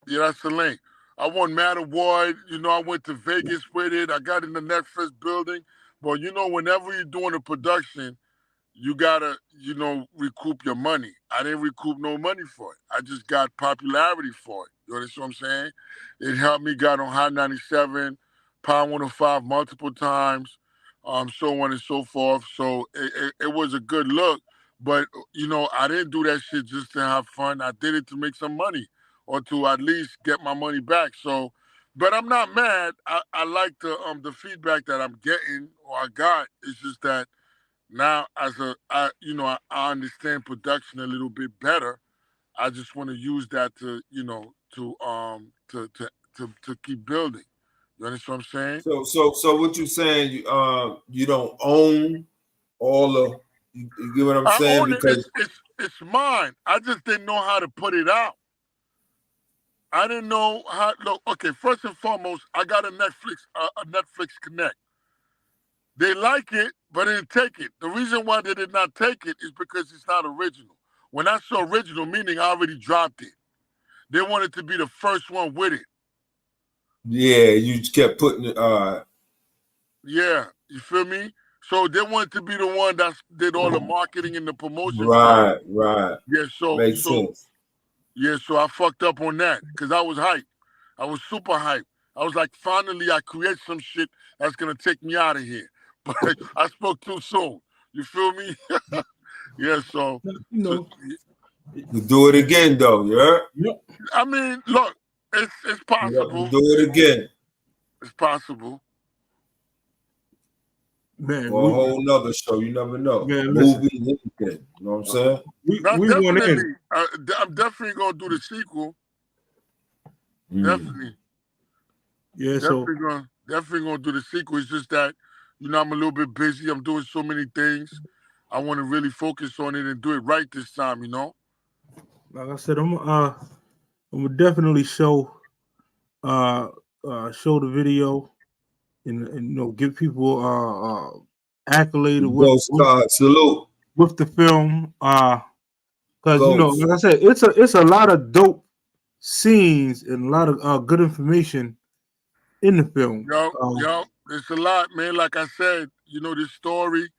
Yeah, that's the link. I won Mad Award. You know, I went to Vegas with it. I got in the Netflix building. But you know, whenever you're doing a production, you gotta, you know, recoup your money. I didn't recoup no money for it. I just got popularity for it. You understand what I'm saying? It helped me got on Hot 97, Pound 105 multiple times, so on and so forth. So it was a good look. But, you know, I didn't do that shit just to have fun. I did it to make some money or to at least get my money back. So, but I'm not mad. I like the feedback that I'm getting or I got. It's just that now I understand production a little bit better. I just want to use that to to keep building. You understand what I'm saying? So what you saying? You don't own all the. You get what I'm I saying? own it. Because It's mine. I just didn't know how to put it out. I didn't know how. Look, okay. First and foremost, I got a Netflix Connect. They like it, but they didn't take it. The reason why they did not take it is because it's not original. When I saw original, meaning I already dropped it. They wanted to be the first one with it. yeah, you kept putting it. Yeah, you feel me? So they wanted to be the one that did all the marketing and the promotion for it. Right. Yeah, Makes sense. so I fucked up on that because I was hyped. I was super hyped. I was like, finally, I create some shit that's gonna take me out of here. But I spoke too soon. You feel me? Yeah. So, you know. You do it again, though. Yeah. I mean, look, it's possible. You do it again. It's possible. Man, Or a whole nother show. You never know. Man, Movie, anything. You know what I'm saying? we went Definitely. in. I'm definitely gonna do the sequel. Definitely. Yeah, Definitely gonna do the sequel. It's just that, you know, I'm a little bit busy. I'm doing so many things. I want to really focus on it and do it right this time, you know? like I said, I'm gonna definitely show the video and you know give people accolade Ghost card salute with the film because you know, Ghost. like I said, it's a lot of dope scenes and a lot of good information in the film. Yo, it's a lot, man. Like I said, you know, this story's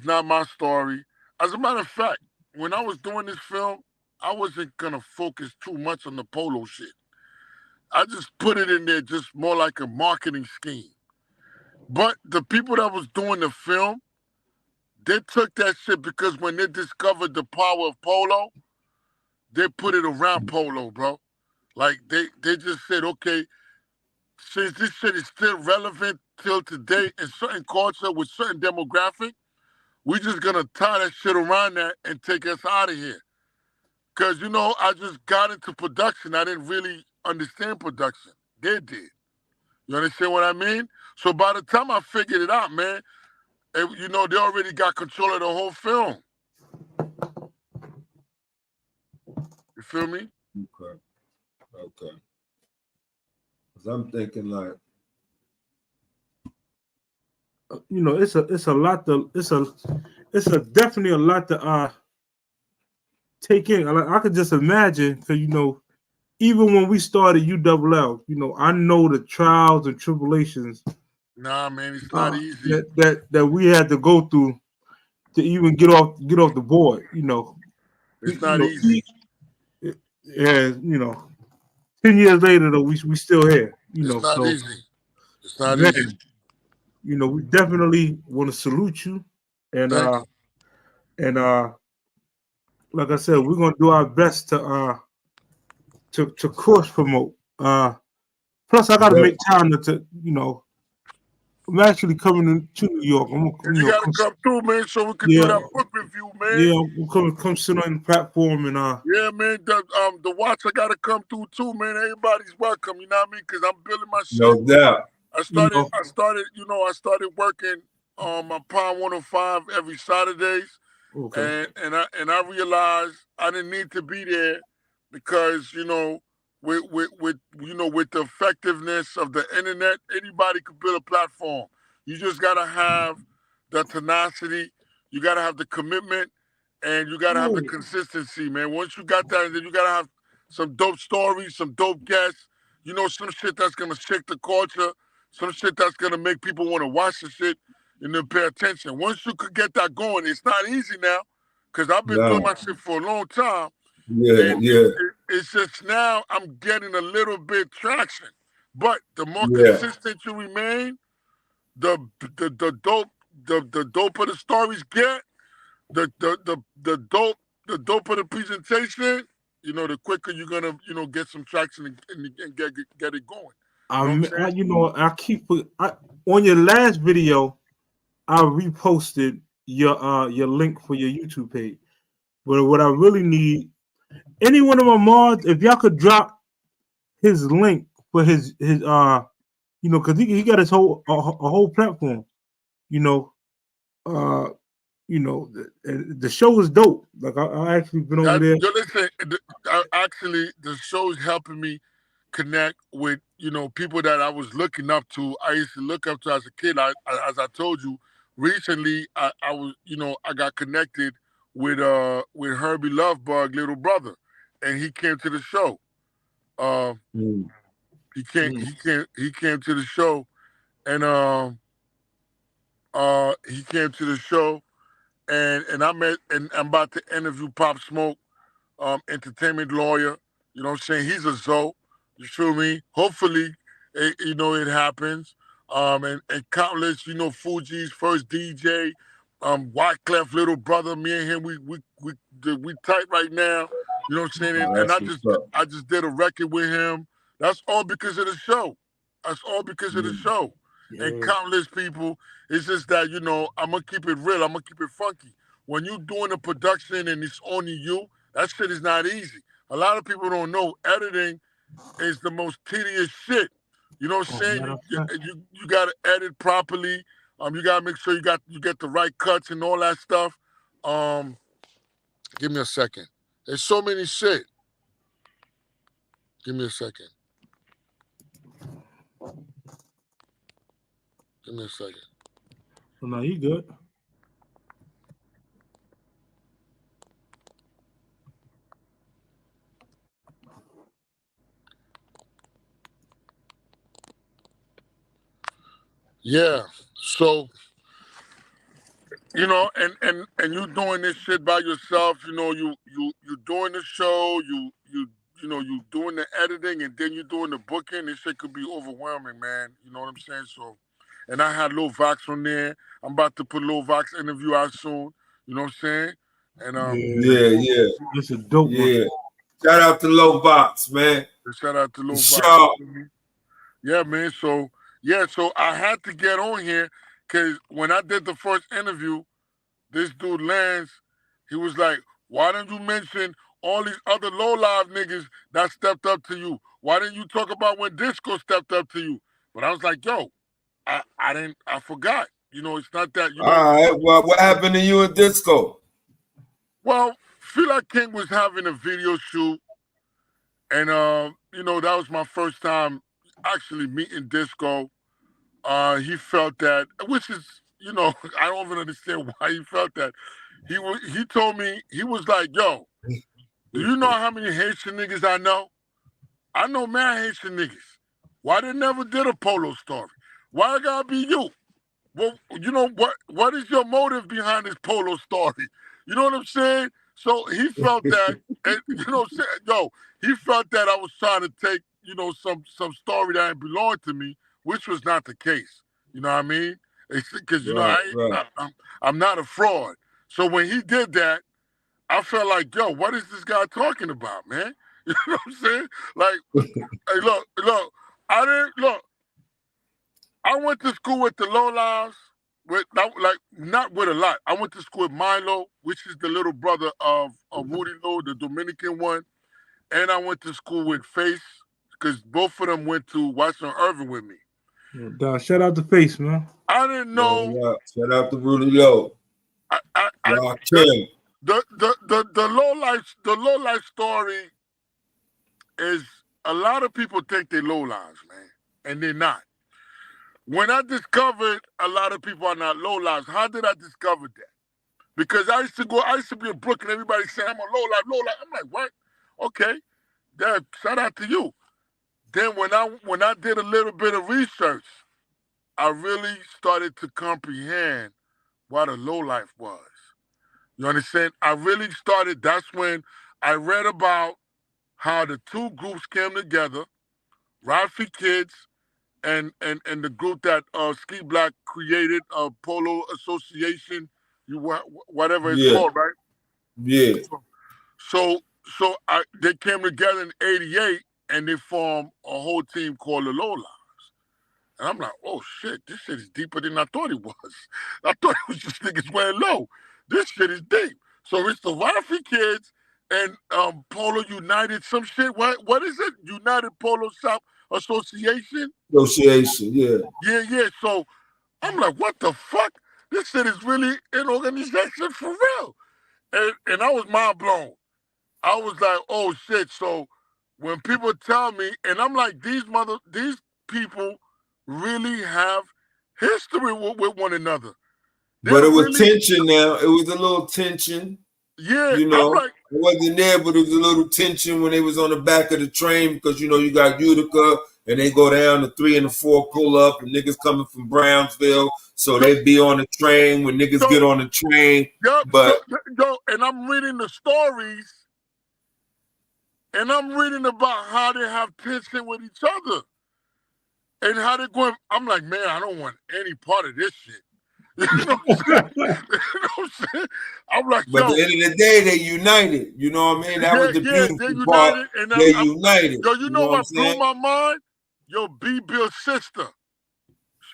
not my story. As a matter of fact, when I was doing this film, I wasn't gonna focus too much on the polo shit. I just put it in there just more like a marketing scheme. But the people that was doing the film, they took that shit because when they discovered the power of polo, they put it around polo, bro. Like they just said, okay, since this shit is still relevant till today in certain culture with certain demographic, we just gonna tie that shit around that and take us out of here. Cause you know, I just got into production. I didn't really understand production. They did. You understand what I mean? So by the time I figured it out, man, you know, they already got control of the whole film. You feel me? Okay. Cause I'm thinking like, you know, it's a lot to definitely a lot to take in. I could just imagine because you know, even when we started ULL, you know, I know the trials and tribulations. Nah, man, it's not easy. That we had to go through to even get off the board. You know, It's not easy. And you know, 10 years later though, we still here. You know, it's not so easy. It's not man, easy. you know, we definitely want to salute you, and like I said, we're gonna do our best to cross promote. Plus, I got to make time to you know. I'm actually coming to New York. You gotta come through, man, so we can do that book review, man. Yeah, we'll come sit on the platform and Yeah, man. The watch I gotta come through too, man. Everybody's welcome. You know what I mean? Because I'm building my shit. no doubt. I started working on my Pound 105 every Saturdays. Okay. And I realized I didn't need to be there because, you know, with the effectiveness of the internet, anybody could build a platform. You just gotta have the tenacity you got to have the commitment, and you got to have the consistency, man. Once you got that, then you got to have some dope stories, some dope guests, you know, some shit that's going to shake the culture, some shit that's going to make people want to watch the shit and then pay attention. Once you could get that going, it's not easy now, because I've been doing my shit for a long time. Yeah, and yeah. it's just now I'm getting a little bit traction. But the more Yeah. consistent you remain, the doper the stories get, the doper the presentation, you know, the quicker you're gonna, you know, get some traction and get it going. I keep on your last video, I reposted your link for your YouTube page. But what I really need, any one of my mods, if y'all could drop his link for his you know, because he got his whole a whole platform, you know, the show is dope. Like I actually been over there. Listen, actually, the show is helping me connect with, you know, people that I was looking up to. I used to look up to as a kid. As I told you recently, I was, you know, I got connected with Herbie Lovebug, little brother, and he came to the show. He came to the show, and he came to the show, and I met, and I'm about to interview Pop Smoke, entertainment lawyer. You know what I'm saying? He's a Zoe. You feel me? Hopefully, you know, it happens. And countless, you know, Fuji's first DJ, Wyclef, little brother, me and him, we tight right now. You know what I'm saying? And I just did a record with him. That's all because of the show. That's all because of the show. Yeah. And countless people. It's just that, you know, I'm gonna keep it real. I'm gonna keep it funky. When you're doing a production and it's only you, that shit is not easy. A lot of people don't know editing is the most tedious shit. You know what I'm saying? You got to edit properly. You got to make sure you get the right cuts and all that stuff. Give me a second. There's so many shit. Give me a second. Give me a second. Well, no, you good. Yeah, so, you know, and you doing this shit by yourself. You know, you doing the show. You know, you doing the editing, and then you doing the booking. This shit could be overwhelming, man. You know what I'm saying? So, and I had Lil Vox on there. I'm about to put Lil Vox interview out soon. You know what I'm saying? And yeah, it's a dope one. Shout out to Lil Vox, man. Shout out to Lil Vox. Yeah, man. So. Yeah, so I had to get on here because when I did the first interview, this dude Lance, he was like, "Why don't you mention all these other low-live niggas that stepped up to you? Why didn't you talk about when Disco stepped up to you?" But I was like, "Yo, I forgot. You know, it's not that. You know, all right. Well, what happened to you at Disco? Well, Feel Like King was having a video shoot, and you know, that was my first time actually meeting Disco. He felt that, which is, you know, I don't even understand why he felt that. He told me, he was like, "Yo, do you know how many Haitian niggas I know? I know mad Haitian niggas. Why they never did a polo story? Why it gotta be you? Well, you know, what is your motive behind this polo story? You know what I'm saying?" So he felt that, and, you know what I'm saying? Yo, he felt that I was trying to take, you know, some story that didn't belong to me, which was not the case. You know what I mean? Because, you know, I'm not a fraud. So when he did that, I felt like, yo, what is this guy talking about, man? You know what I'm saying? Like, hey, look, I went to school with the low-lives, not with a lot. I went to school with Milo, which is the little brother of Rudy Lowe, the Dominican one. And I went to school with Face, because both of them went to Western Irving with me. Shout out to Face, man. I didn't know. Shout out to Rudy Lowe. The low life story is, a lot of people think they're low lives, man, and they're not. When I discovered a lot of people are not low lives, how did I discover that? Because I used to be in Brooklyn, everybody saying I'm a low life. I'm like, what? Okay. Dad, shout out to you. Then when I did a little bit of research, I really started to comprehend what a low life was. You understand? That's when I read about how the two groups came together, Rafi Kids and the group that Ski Black created, Polo Association, whatever it's Yeah. called, right? Yeah. So they came together in '88 and they formed a whole team called the Low Lives. And I'm like, oh shit, this shit is deeper than I thought it was. I thought it was just niggas wearing low. This shit is deep. So it's the Rafi Kids and Polo United, some shit. What is it? United Polo South Association? Association, yeah. Yeah. So I'm like, what the fuck? This shit is really an organization for real. And I was mind blown. I was like, oh shit. So when people tell me, and I'm like, these people really have history with one another. But it was really, tension now. It was a little tension. Yeah, You know, I'm like, it wasn't there, but it was a little tension when they was on the back of the train because, you know, you got Utica and they go down the 3 and the 4 pull up and niggas coming from Brownsville. So they be on the train when niggas get on the train. But and I'm reading the stories and I'm reading about how they have tension with each other and how they're going. I'm like, man, I don't want any part of this shit. You know what I'm saying? I'm like, but at the end of the day, they united. You know what I mean? That was the beautiful part. They united. Yo, you know what blew saying? my mind? Yo, B. Bill's sister.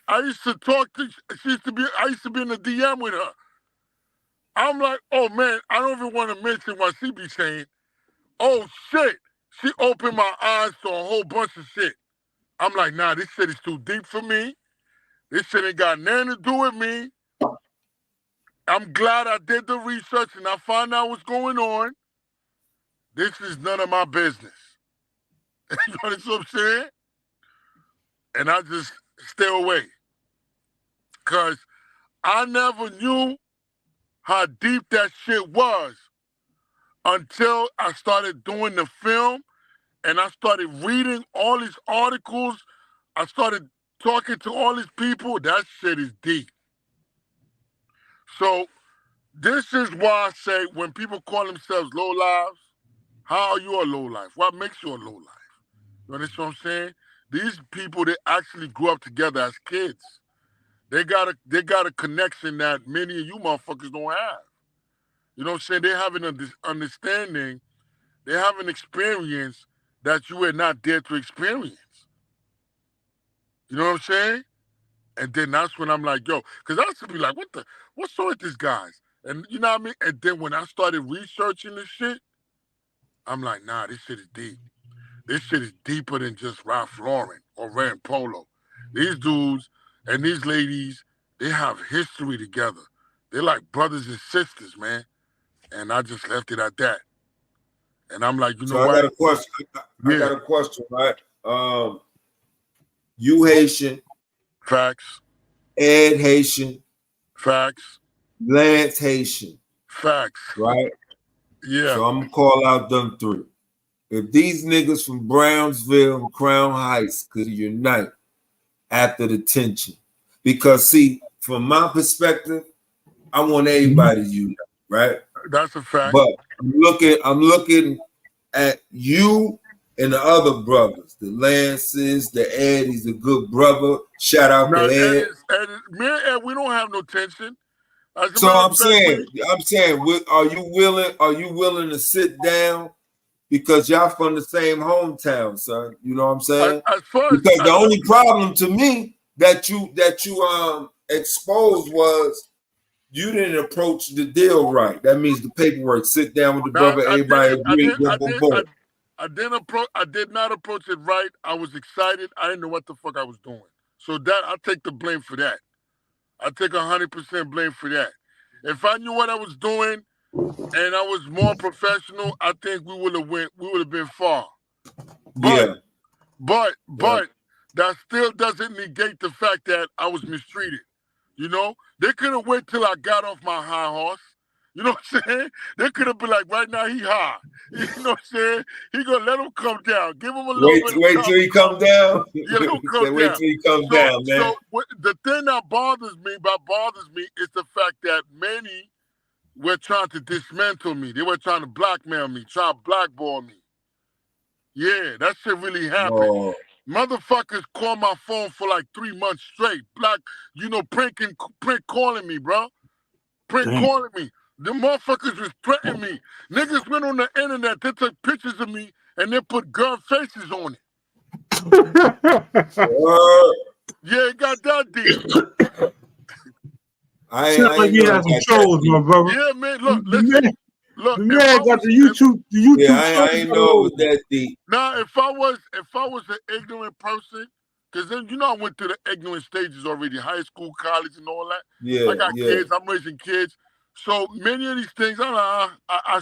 I used to talk to. I used to be in the DM with her. I'm like, oh man, I don't even want to mention what she be saying. Oh shit, she opened my eyes to a whole bunch of shit. I'm like, nah, this shit is too deep for me. This shit ain't got nothing to do with me. I'm glad I did the research and I found out what's going on. This is none of my business. You know what I'm saying? And I just stay away. Because I never knew how deep that shit was until I started doing the film and I started reading all these articles. I started talking to all these people. That shit is deep. So this is why I say when people call themselves low lives, how are you a low life? What makes you a low life? You understand what I'm saying? These people, they actually grew up together as kids. They got a connection that many of you motherfuckers don't have. You know what I'm saying? They have an understanding. They have an experience that you were not there to experience. You know what I'm saying? And then that's when I'm like, yo, because I used to be like, what's wrong with these guys? And you know what I mean? And then when I started researching this shit, I'm like, nah, this shit is deep. This shit is deeper than just Ralph Lauren or Rand Polo. These dudes and these ladies, they have history together. They're like brothers and sisters, man. And I just left it at that. And I'm like, you know what? I got a question. I got a question, right? You Haitian. Facts. Ed Haitian. Facts. Lance Haitian. Facts. Right? Yeah. So I'm going to call out them 3. If these niggas from Brownsville and Crown Heights could unite after the tension. Because, see, from my perspective, I want everybody to unite, right? That's a fact. But I'm looking at you and the other brothers, the Lances, the Ed. He's a good brother. Shout out to Ed. Me and Ed, we don't have no tension. So I'm saying, are you willing to sit down? Because y'all from the same hometown, son. You know what I'm saying? Because the only problem to me that you exposed was you didn't approach the deal right. That means the paperwork. Sit down with the brother, everybody agree. I did not approach it right. I was excited. I didn't know what the fuck I was doing. So that I take the blame for that. I take 100% blame for that. If I knew what I was doing and I was more professional, I think we would have been far. But that still doesn't negate the fact that I was mistreated. You know, they couldn't wait till I got off my high horse. You know what I'm saying? They could have been like, right now he high. You know what I'm saying? He gonna let him come down. Give him a little bit of Wait time till he to come down. Yeah, let him come Wait down. till he come down, man. So the thing that bothers me is the fact that many were trying to dismantle me. They were trying to blackmail me, trying to blackball me. Yeah, that shit really happened. Oh. Motherfuckers call my phone for like 3 months straight. Prank calling me, bro. Prank Damn. calling me. The motherfuckers was threatening me. Niggas went on the internet, they took pictures of me and they put girl faces on it. Yeah, it got that deep. I Sound like you had some trolls, my brother. Yeah, man. Look, listen. Look, the man got the YouTube. Yeah, I ain't know it was that deep. Now, if I was an ignorant person, because then I went through the ignorant stages already, high school, college, and all that. Yeah, I got kids. I'm raising kids. So many of these things, I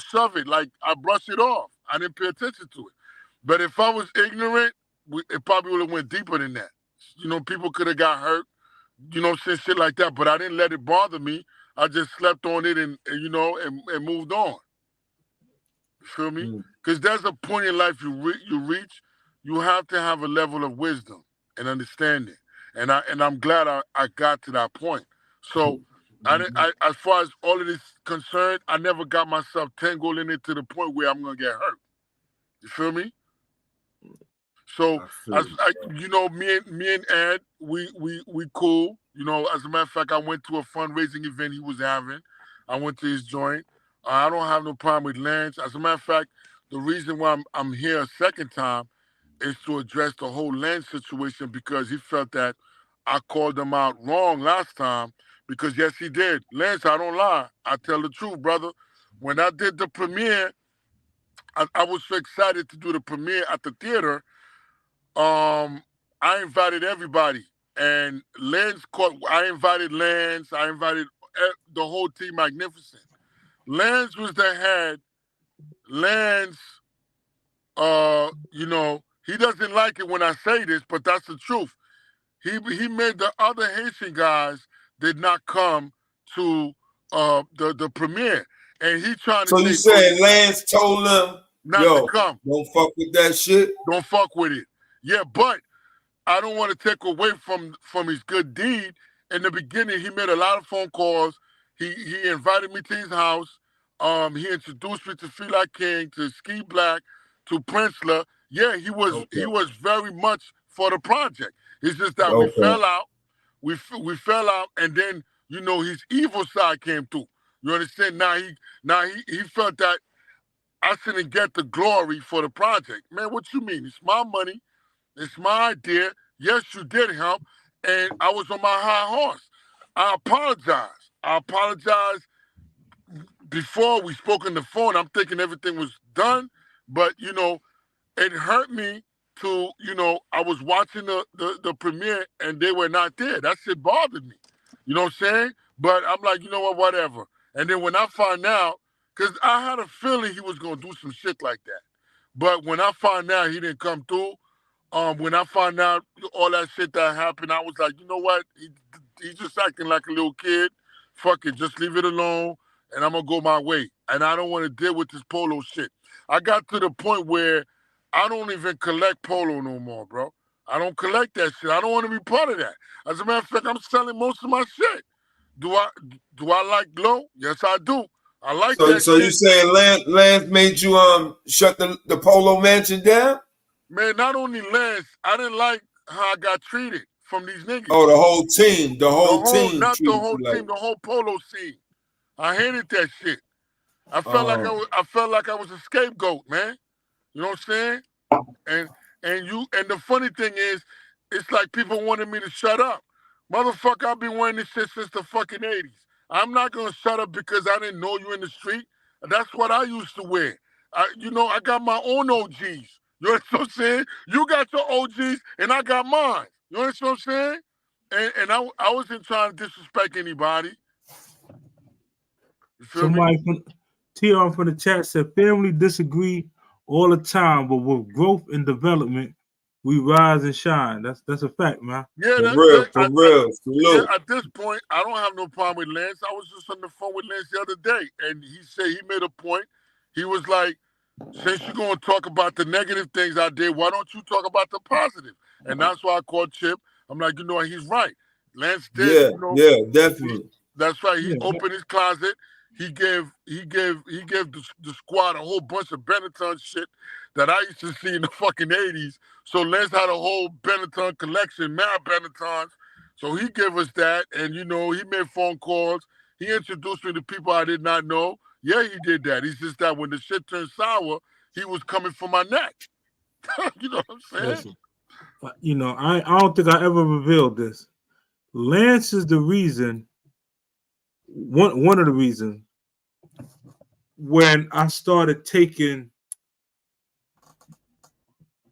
shove it. Like, I brush it off. I didn't pay attention to it. But if I was ignorant, it probably would have went deeper than that. People could have got hurt. Shit like that. But I didn't let it bother me. I just slept on it and moved on. You feel me? Because there's a point in life you reach, you have to have a level of wisdom and understanding. And I'm glad I got to that point. So as far as all of this concerned, I never got myself tangled in it to the point where I'm gonna get hurt. You feel me? So me and Ed, we cool. As a matter of fact, I went to a fundraising event he was having. I went to his joint. I don't have no problem with Lance. As a matter of fact, the reason why I'm here a second time is to address the whole Lance situation because he felt that I called him out wrong last time because, yes, he did. Lance, I don't lie. I tell the truth, brother. When I did the premiere, I was so excited to do the premiere at the theater. I invited everybody. And I invited Lance. I invited the whole team, Magnificent. Lance was the head. Lance, he doesn't like it when I say this, but that's the truth. He made the other Haitian guys did not come to the premiere, and he trying to. So you saying Lance told them not to come? Don't fuck with that shit. Don't fuck with it. Yeah, but I don't want to take away from his good deed. In the beginning, he made a lot of phone calls. He invited me to his house. He introduced me to Fela King, to Ski Black, to Princeler. Yeah, he was very much for the project. It's just that we fell out. We fell out, and then his evil side came through. You understand? Now he felt that I shouldn't get the glory for the project. Man, what you mean? It's my money. It's my idea. Yes, you did help, and I was on my high horse. I apologize. Before we spoke on the phone, I'm thinking everything was done, but it hurt me to I was watching the premiere and they were not there. That shit bothered me. You know what I'm saying? But I'm like, whatever. And then when I find out, because I had a feeling he was gonna do some shit like that, but when I find out he didn't come through, when I found out all that shit that happened, I was like, you know what? He's just acting like a little kid. Fuck it, just leave it alone. And I'm going to go my way. And I don't want to deal with this polo shit. I got to the point where I don't even collect polo no more, bro. I don't collect that shit. I don't want to be part of that. As a matter of fact, I'm selling most of my shit. Do I like Glow? Yes, I do. I like that shit. So you saying Lance made you shut the Polo Mansion down? Man, not only Lance, I didn't like how I got treated from these niggas. Oh, the whole team. The whole team. Not the whole team, the whole polo scene. I hated that shit. I felt like I was a scapegoat, man. You know what I'm saying? And the funny thing is, it's like people wanted me to shut up. Motherfucker, I've been wearing this shit since the fucking 80s. I'm not gonna shut up because I didn't know you in the street. That's what I used to wear. I got my own OGs. You know what I'm saying? You got your OGs and I got mine. You know what I'm saying? And I wasn't trying to disrespect anybody. Somebody from the chat said family disagree all the time, but with growth and development, we rise and shine. That's a fact, man. Yeah, For real. Yeah, at this point, I don't have no problem with Lance. I was just on the phone with Lance the other day, and he said he made a point. He was like, since you're going to talk about the negative things I did, why don't you talk about the positive? And that's why I called Chip. I'm like, you know what, he's right. Lance did, Yeah, definitely. That's right. He opened his closet. He gave the squad a whole bunch of Benetton shit that I used to see in the fucking 80s. So Lance had a whole Benetton collection, mad Benettons. So he gave us that, and he made phone calls. He introduced me to people I did not know. Yeah, he did that. It's just that when the shit turned sour, he was coming for my neck. You know what I'm saying? Listen, I don't think I ever revealed this. Lance is the reason. One of the reasons when I started taking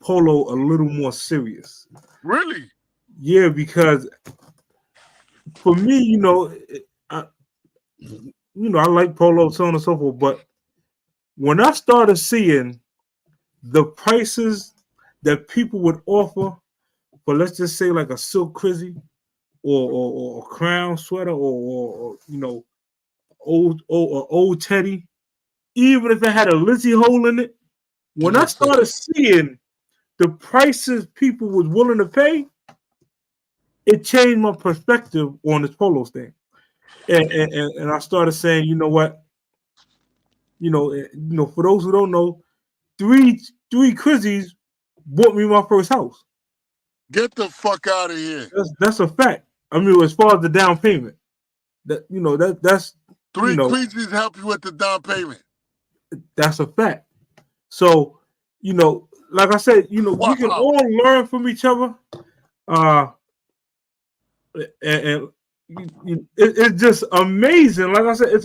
polo a little more serious. Really? Yeah, because for me, I like polo, so on and so forth. But when I started seeing the prices that people would offer for, let's just say, like a silk crizzy or a crown sweater or old Teddy, even if it had a Lizzie hole in it, when I started seeing the prices people was willing to pay, it changed my perspective on this polo thing. And I started saying, you know what? For those who don't know, three Crizzies bought me my first house. Get the fuck out of here. That's a fact. I mean, as far as the down payment, that's three Crizzies help you with the down payment. That's a fact. So, like I said, we can all learn from each other. And it's just amazing. Like I said,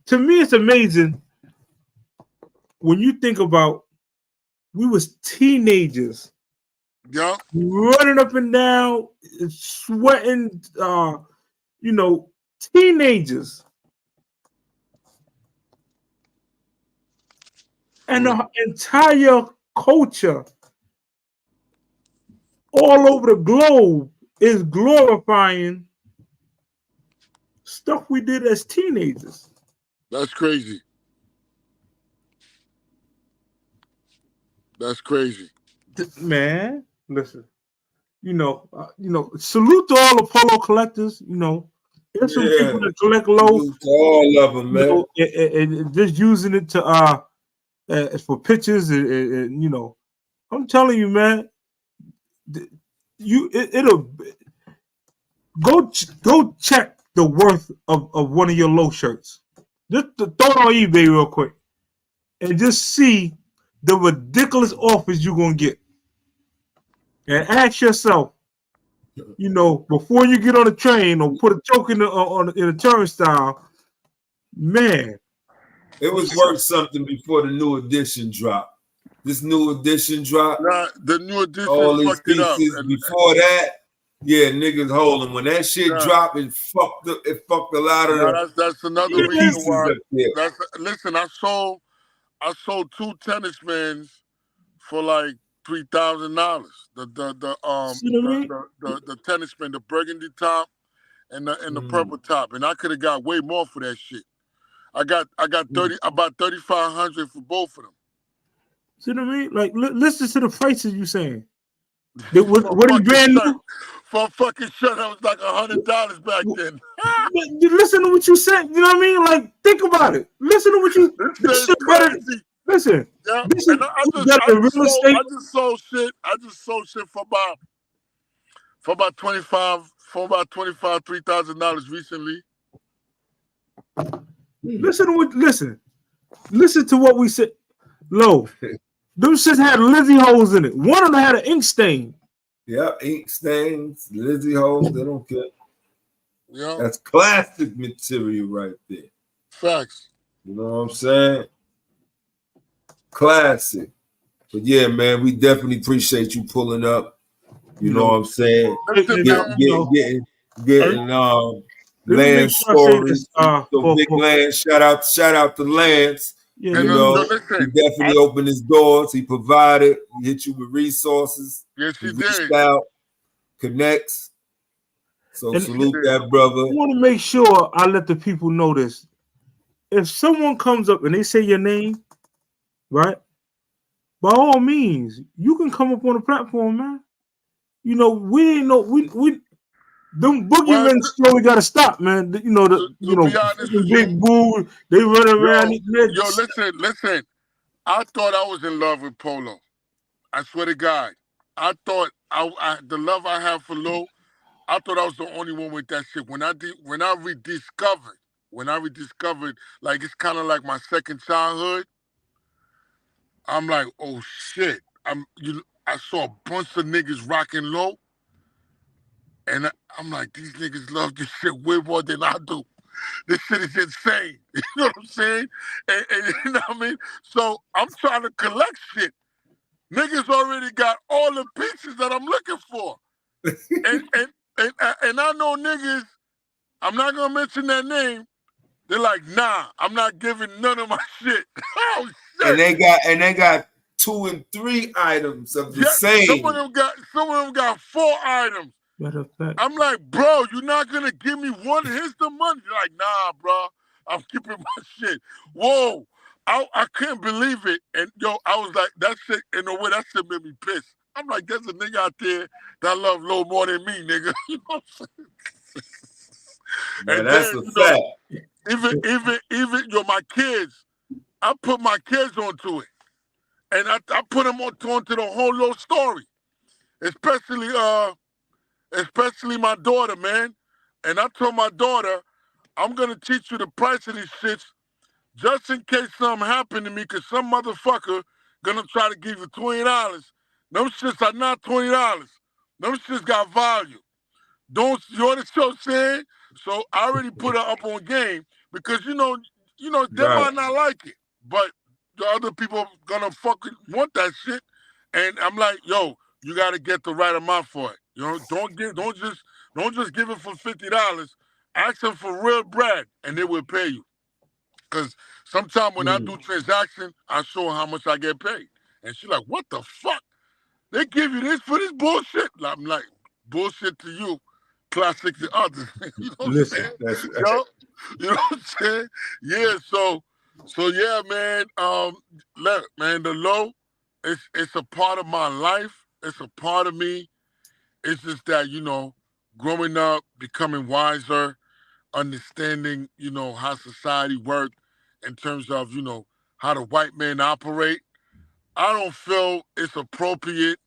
to me, it's amazing when you think about we was teenagers, running up and down, sweating, teenagers, and the entire culture all over the globe is glorifying stuff we did as teenagers. That's crazy. That's crazy. Man, listen. Salute to all the polo collectors. There's some people that collect low. Salute to all of them, man. And just using it to for pictures, and I'm telling you, man. It'll go check the worth of one of your low shirts. Just throw it on eBay real quick and just see the ridiculous offers you're gonna get. And ask yourself, before you get on the train or put a choke in a turnstile, man. It was worth something before the new edition dropped. This new edition dropped. Nah, the new edition all these fucked it up. pieces before that. Yeah, niggas holding. When that shit dropped, it fucked a lot of that's another reason why. Listen, I sold 2 tennis mans for like $3,000. The tennis man, the burgundy top and the purple top, and I could have got way more for that shit. I got about $3,500 for both of them. See what I mean? Like, listen to the prices you saying. What are you brand new? For a fucking shirt, that was like $100 back then. Listen to what you said. You know what I mean? Like, think about it. Listen to what you. This shit better. Listen. Yeah. This is better than real estate. I just sold shit for about $3,000 recently. Listen to what we said. Low. Them shits had Lizzie holes in it. One of them had an ink stain. Yeah, ink stains, Lizzie holes, they don't care. Yeah. That's classic material right there. Facts. You know what I'm saying? Classic. But yeah, man, we definitely appreciate you pulling up. You know what I'm saying? Getting Lance stories. So Big Lance, shout out to Lance. Yeah, You And know, listen, he definitely opened his doors. He provided. He hit you with resources. yes, He he reached did. out, connects. So and salute did. that brother. I want to make sure I let the people know this. If someone comes up and they say your name, right? By all means, you can come up on the platform, man. You know, we ain't know we them Well, boogeymen slowly got to stop, man. You know to be honest with big you, boo. They run around. yo, listen. I thought I was in love with Polo. I swear to God. I thought the love I have for Lo, I thought I was the only one with that shit. When I rediscovered, like it's kind of like my second childhood. I'm like, oh shit. I saw a bunch of niggas rocking Low, and I'm like, these niggas love this shit way more than I do. This shit is insane. You know what I'm saying? And you know what I mean? So I'm trying to collect shit. Niggas already got all the pieces that I'm looking for. And I know niggas, I'm not gonna mention their name, they're like, nah, I'm not giving none of my shit. Oh shit. And they got 2 and 3 items of the Yeah, same. some of them got 4 items. Matter of fact, I'm like, bro, you're not gonna give me one. Here's the money. You're like, nah, bro, I'm keeping my shit. Whoa, I couldn't believe it. And yo, I was like, that shit, in a way, that shit made me pissed. I'm like, there's a nigga out there that love Low more than me, nigga. You know what I'm saying? Man, And that's then, a fact. even my kids, I put my kids onto it. And I put them onto the whole little story. Especially my daughter, man. And I told my daughter, I'm gonna teach you the price of these shits just in case something happened to me, cause some motherfucker gonna try to give you $20. Them shits are not $20. Them shits got value. You understand what I'm saying? So I already put her up on game because you know, they Right. might not like it, but the other people gonna fucking want that shit. And I'm like, yo, you gotta get the right amount for it. You know, don't just give it for $50. Ask them for real bread, and they will pay you. Cause sometimes when I do transaction, I show her how much I get paid, and she's like, "What the fuck? They give you this for this bullshit?" I'm like, "Bullshit to you, classic to others." You know what I'm listen, saying? That's Yo, you know what I'm saying? Yeah. So yeah, man. Look, man, the Low, it's a part of my life. It's a part of me. It's just that, growing up, becoming wiser, understanding, how society worked in terms of, how the white man operate. I don't feel it's appropriate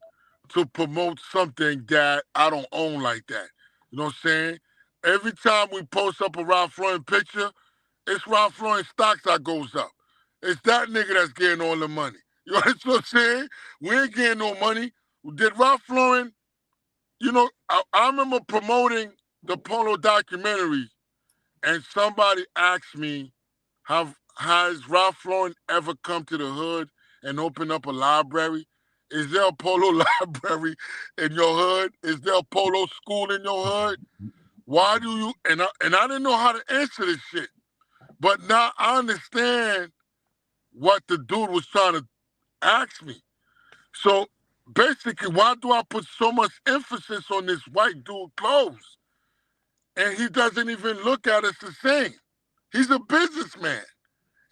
to promote something that I don't own like that. You know what I'm saying? Every time we post up a Ralph Lauren picture, it's Ralph Lauren stocks that goes up. It's that nigga that's getting all the money. You know what I'm saying? We ain't getting no money. Did Ralph Lauren, I remember promoting the Polo documentary, and somebody asked me, has Ralph Lauren ever come to the hood and opened up a library? Is there a Polo library in your hood? Is there a Polo school in your hood? Why do you? And I didn't know how to answer this shit, but now I understand what the dude was trying to ask me. So basically, why do I put so much emphasis on this white dude clothes? And he doesn't even look at us the same. He's a businessman.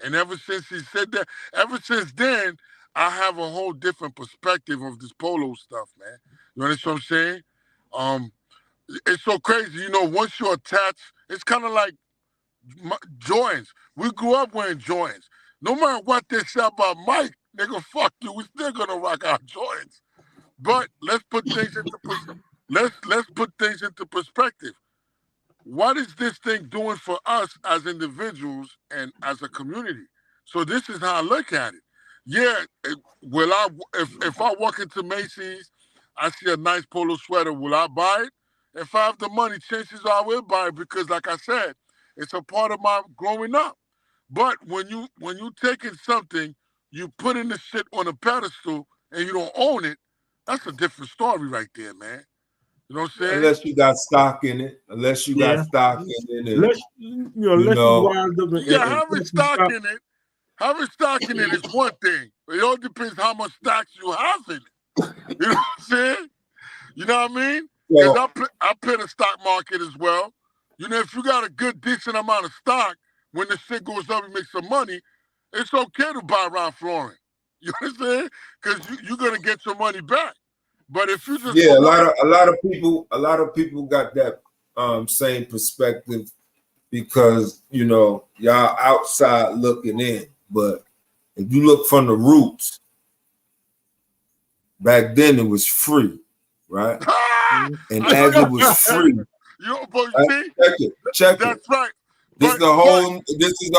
And ever since he said that, ever since then, I have a whole different perspective of this Polo stuff, man. You understand what I'm saying? It's so crazy. Once you're attached, it's kind of like Jordans. We grew up wearing Jordans. No matter what they say about Mike, nigga, fuck you. We still gonna rock our Jordans. But let's put things into perspective. What is this thing doing for us as individuals and as a community? So this is how I look at it. Yeah, if I walk into Macy's, I see a nice polo sweater, will I buy it? If I have the money, chances are I will buy it because, like I said, it's a part of my growing up. But when you taking something, you putting the shit on a pedestal and you don't own it, that's a different story right there, man. You know what I'm saying? unless you got stock in it. Unless you got stock in it. Let's you know, wild up Yeah, having stock in it, Having stock in it is one thing. It all depends how much stocks you have in it. You know what I'm saying? You know what I mean? Because I play the stock market as well. You know, if you got a good, decent amount of stock, when the shit goes up, you make some money, it's okay to buy Ralph Lauren. You understand? Because you're gonna get your money back. But if you just a lot of people got that same perspective because you know y'all outside looking in. But if you look from the roots, back then it was free, right? And as it was free, check it. That's right. This is a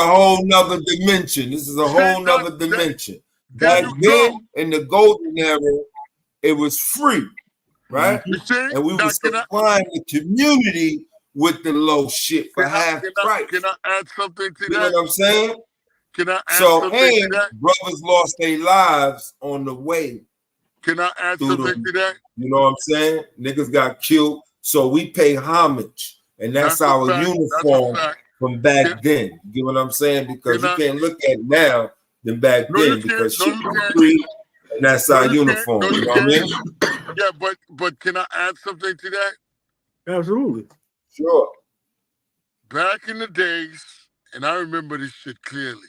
whole nother dimension. This is a whole nother dimension. Back then, in the golden era, it was free, right? And we were supplying the community with the low shit for half price. Can I add something to that? You know what I'm saying? Can I add something to that? Brothers lost their lives on the way. Can I add something to that? You know what I'm saying? Niggas got killed. So we pay homage. And that's our uniform from back then. You get what I'm saying? Because you can't look at it now than back then because shit was free. And that's our uniform. You know what I mean? Yeah, but can I add something to that? Absolutely. Sure. Back in the days, and I remember this shit clearly,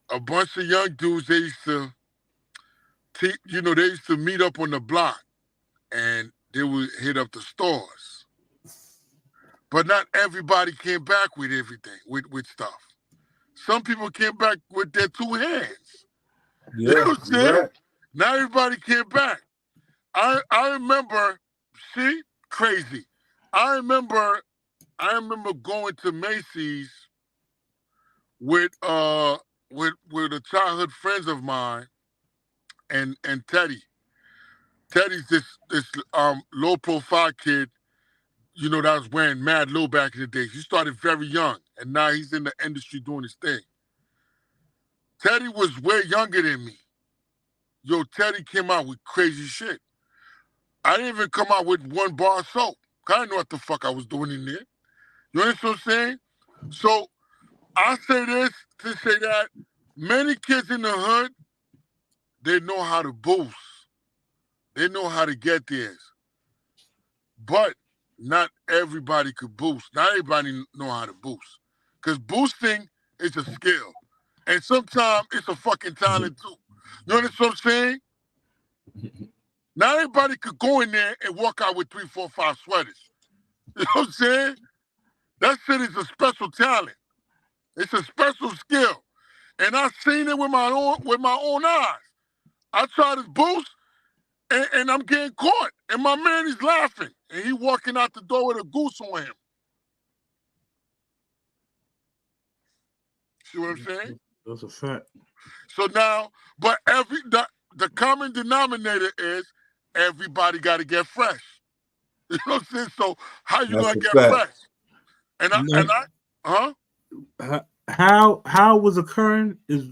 a bunch of young dudes, they used to meet up on the block and they would hit up the stores. But not everybody came back with everything, with stuff. Some people came back with their two hands. Yeah, you know what I'm saying? Right. Not everybody came back. I remember, crazy. I remember going to Macy's with the childhood friends of mine and Teddy. Teddy's this low profile kid, you know, that was wearing mad low back in the days. He started very young and now he's in the industry doing his thing. Teddy was way younger than me. Yo, Teddy came out with crazy shit. I didn't even come out with one bar of soap. I didn't know what the fuck I was doing in there. You understand what I'm saying? So I say this to say that many kids in the hood, they know how to boost. They know how to get theirs. But not everybody could boost. Not everybody know how to boost. Because boosting is a skill. And sometimes it's a fucking talent too. You understand what I'm saying? Not everybody could go in there and walk out with 3, 4, 5 sweaters. You know what I'm saying? That shit is a special talent. It's a special skill. And I've seen it with my own eyes. I try to boost and I'm getting caught. And my man is laughing. And he walking out the door with a goose on him. See what I'm saying? That's a fact. So now, but the common denominator is everybody got to get fresh. You know what I'm saying? So how you gonna get fresh? How was occurring is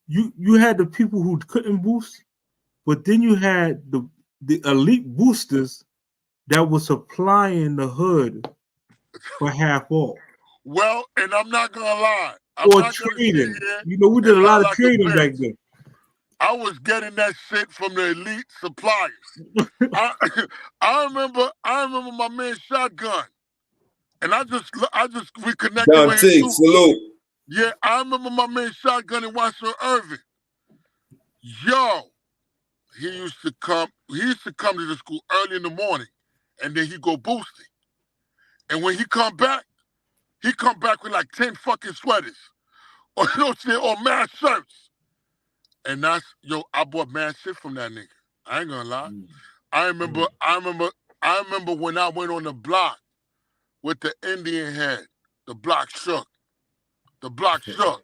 you had the people who couldn't boost, but then you had the elite boosters that were supplying the hood for half off. Well, and I'm not gonna lie. Or trading. You know, we did a lot of trading back then. I was getting that shit from the elite suppliers. I remember my man Shotgun. And I just reconnected with him too. Salute. Yeah, I remember my man Shotgun in Washington Irving. Yo, he used to come to the school early in the morning and then he go boosting. And when he come back with like 10 fucking sweaters. Or you know what I'm saying? Or mad shirts. And I bought mad shit from that nigga. I ain't gonna lie. I remember when I went on the block with the Indian head. The block shook. The block shook.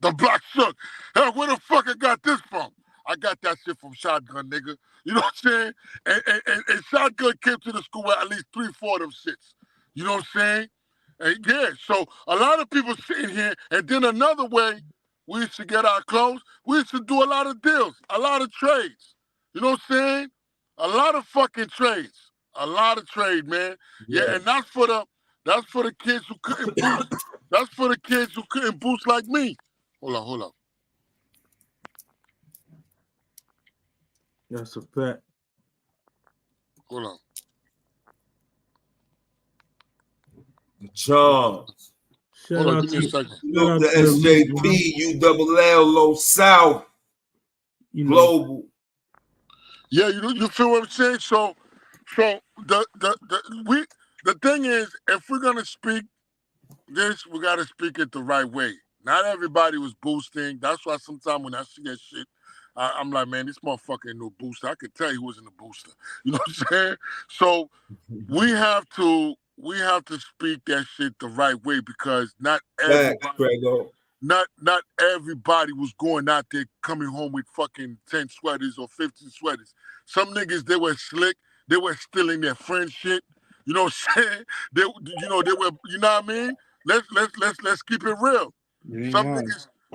The block shook. Hey, where the fuck I got this from? I got that shit from Shotgun, nigga. You know what I'm saying? And Shotgun came to the school with at least 3, 4 of them shits. You know what I'm saying? And yeah, so a lot of people sitting here, and then another way we used to get our clothes, we used to do a lot of deals, a lot of trades. You know what I'm saying? A lot of fucking trades. A lot of trade, man. Yeah, and that's for the kids who couldn't boost. That's for the kids who couldn't boost like me. Hold on. That's a fact. Hold on. The Charms. Hold on, give me a second. Look, the SJP, ULL, Low South, Global. Yeah, you feel what I'm saying? So the thing is, if we're gonna speak this, we gotta speak it the right way. Not everybody was boosting. That's why sometimes when I see that shit, I'm like, man, this motherfucker ain't no booster. I could tell he wasn't a booster. You know what I'm saying? So we have to speak that shit the right way because not everybody was going out there coming home with fucking 10 sweaters or 15 sweaters. Some niggas, they were slick. They were stealing their friend shit. You know what I'm saying? They were, you know what I mean? Let's keep it real. Yeah.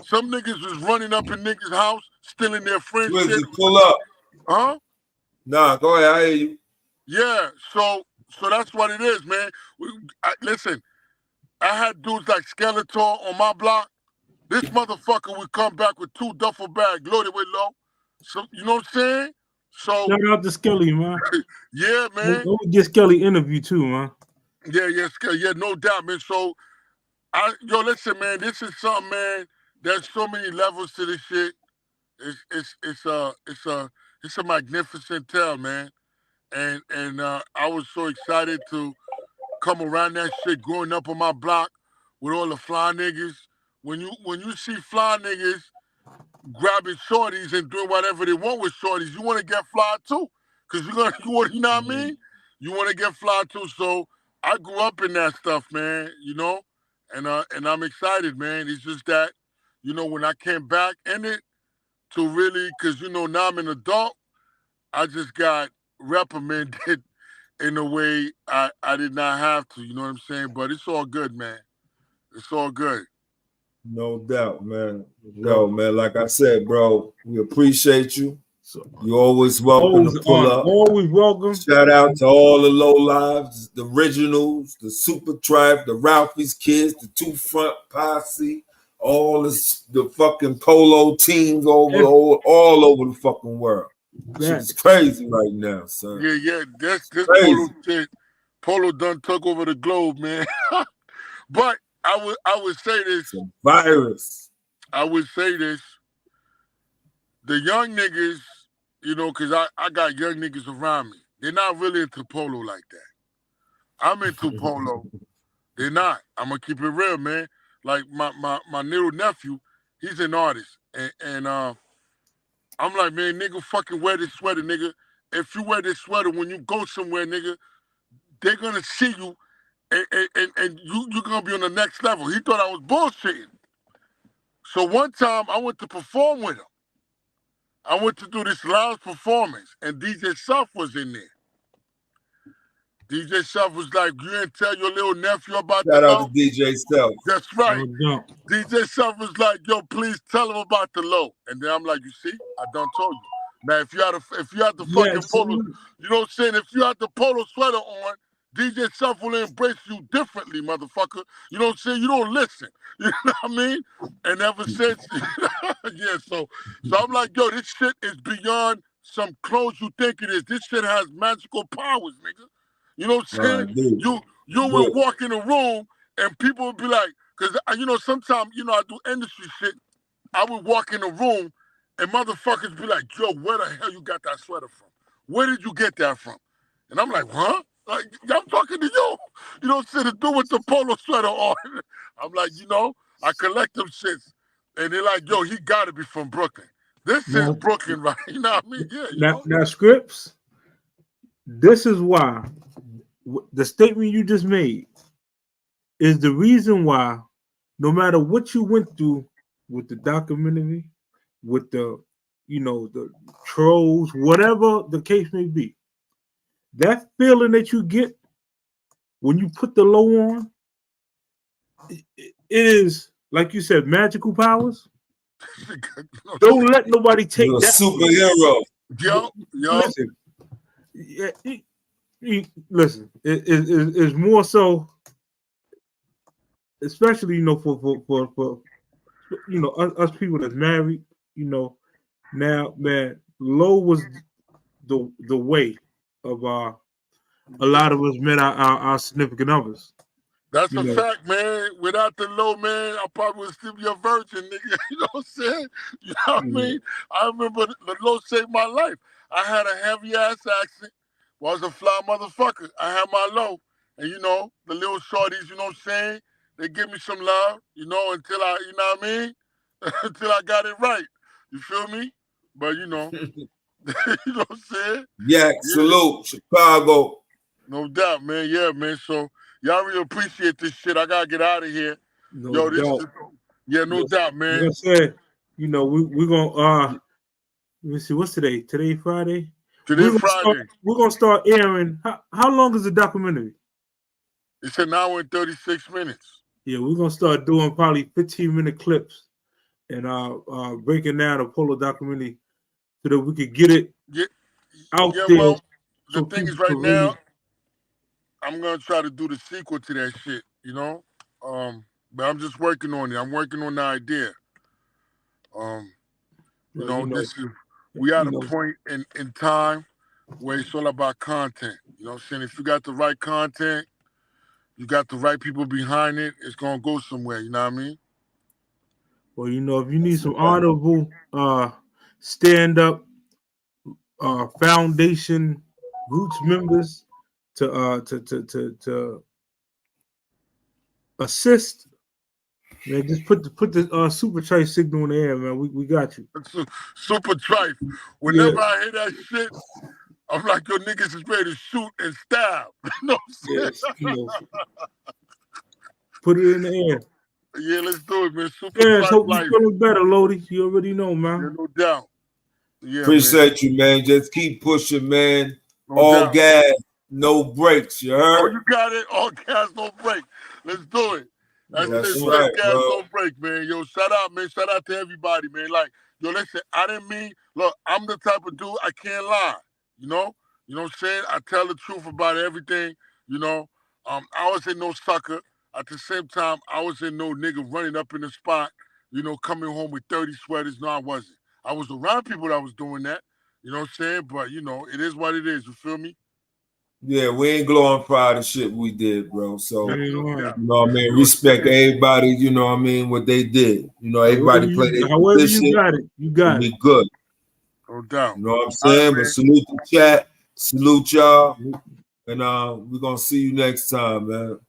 Some niggas was running up in niggas' house, stealing their friend shit. Pull up. Huh? Nah, go ahead. I hear you. Yeah, so that's what it is, man. Listen, I had dudes like Skeletor on my block. This motherfucker would come back with 2 duffel bags loaded with low. So you know what I'm saying? So shout out to Skelly, man. Yeah, man. Don't get Skelly interview too, man. Yeah, no doubt, man. So listen, man, this is something, man. There's so many levels to this shit. It's a magnificent tale, man. And I was so excited to come around that shit growing up on my block with all the fly niggas. When you see fly niggas grabbing shorties and doing whatever they want with shorties, you want to get fly too. Cause you know what I mean? You want to get fly too. So I grew up in that stuff, man, you know? And I'm excited, man. It's just that, you know, when I came back in it to really, cause you know, now I'm an adult, I just got reprimanded in a way I did not have to, you know what I'm saying? But it's all good, man. It's all good. No doubt, man. Yo, man, like I said, bro, we appreciate you. You're always welcome to pull up. Always welcome. Shout out to all the low lives, the originals, the Super Tribe, the Ralphie's Kids, the Two Front Posse, all the fucking polo teams all over the fucking world. It's crazy right now, son. Yeah. This polo shit, polo done took over the globe, man. But I would say this. It's a virus. I would say this. The young niggas, you know, because I got young niggas around me. They're not really into polo like that. I'm into polo. They're not. I'm going to keep it real, man. Like my little nephew, he's an artist. And I'm like, man, nigga, fucking wear this sweater, nigga. If you wear this sweater, when you go somewhere, nigga, they're going to see you and you're going to be on the next level. He thought I was bullshitting. So one time I went to perform with him. I went to do this lounge performance, and DJ Scripz was in there. DJ Scripz was like, you didn't tell your little nephew about the low? Shout out to DJ Scripz. That's right. DJ Scripz was like, yo, please tell him about the low. And then I'm like, you see, I done told you. Now, if you had the fucking polo, you know what I'm saying? If you had the polo sweater on, DJ Scripz will embrace you differently, motherfucker. You know what I'm saying? You don't listen. You know what I mean? And ever since, yeah, so I'm like, yo, this shit is beyond some clothes you think it is. This shit has magical powers, nigga. You know what I'm saying? You will walk in a room and people would be like, because, you know, sometimes, you know, I do industry shit. I would walk in a room and motherfuckers be like, yo, where the hell you got that sweater from? Where did you get that from? And I'm like, huh? Like, I'm talking to you. You know, to do with the polo sweater on. I'm like, you know, I collect them shits. And they're like, yo, he got to be from Brooklyn. This is Brooklyn, right? You know what I mean? Yeah. Now, Scripz, this is why the statement you just made is the reason why no matter what you went through with the documentary, with the, you know, the trolls, whatever the case may be, that feeling that you get when you put the low on, it is, like you said, magical powers. Don't let nobody take You're that. Superhero. Listen, it's more so, especially, you know, for us people that's married, now, man, low was the way of a lot of us met our significant others. That's a fact, man. Without the low, man, I probably would still be a virgin, nigga. You know what I'm saying? You know what I mean? I remember the low saved my life. I had a heavy ass accident. Was a fly motherfucker. I had my low. And the little shorties, you know what I'm saying? They give me some love, until I, you know what I mean? Until I got it right. You feel me? But you know what I'm saying? Yeah, salute, Chicago. No doubt, man. Yeah, man. So y'all really appreciate this shit. I gotta get out of here. No doubt. No doubt, man. Like I said, we're gonna let me see, what's today? Today Friday? Friday. We're gonna start airing. How long is the documentary? It's an hour and 36 minutes. Yeah, we're gonna start doing probably 15-minute clips and breaking down the Polo documentary so that we could get it out there. Well, the thing is, right now, I'm gonna try to do the sequel to that shit, but I'm just working on it. I'm working on the idea. We at a point in time where it's all about content. You know what I'm saying? If you got the right content, you got the right people behind it, it's gonna go somewhere, you know what I mean? Well, if you need some honorable stand-up foundation roots members to assist, man, just put the super trife signal in the air, man. We got you. Super trife. Whenever I hear that shit, I'm like, your niggas is ready to shoot and stab. You know what I'm saying? Put it in the air. Yeah, let's do it, man. Super trife hope life. You're feeling better, Lodi. You already know, man. Yeah, no doubt. Yeah, appreciate you, man. Just keep pushing, man. No all doubt. Gas, no brakes. You heard? Oh, you got it. All gas, no break. Let's do it. That's right, gas, no break, man. Yo, shout out, man. Shout out to everybody, man. Like, yo, listen, I didn't mean, look, I'm the type of dude, I can't lie. You know what I'm saying? I tell the truth about everything. I wasn't no sucker. At the same time, I wasn't no nigga running up in the spot, coming home with 30 sweaters. No, I wasn't. I was around people that was doing that. You know what I'm saying? But, it is what it is. You feel me? Yeah, we ain't glorifying the shit we did, bro. So, you know what I mean? Respect everybody, you know what I mean, what they did. Everybody play their position. You got it. You got it. Be good. No doubt. You know what I'm saying? But salute the chat. Salute y'all. And we're going to see you next time, man.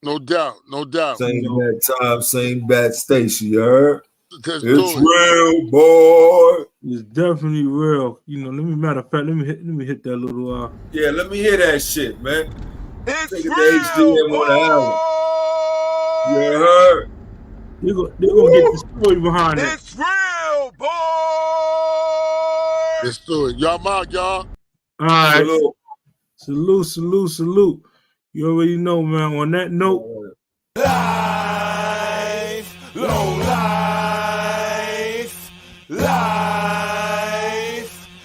No doubt. No doubt. Same bad time, same bad station, you heard? It's real, boy. It's definitely real. Matter of fact, let me hit that little Yeah, let me hear that shit, man. It's take real, HDM boy. On the album. You heard? They're gonna get the story behind it. It's real, boy. Let's do it. Y'all mark, y'all. All right. Salute. You already know, man. On that note,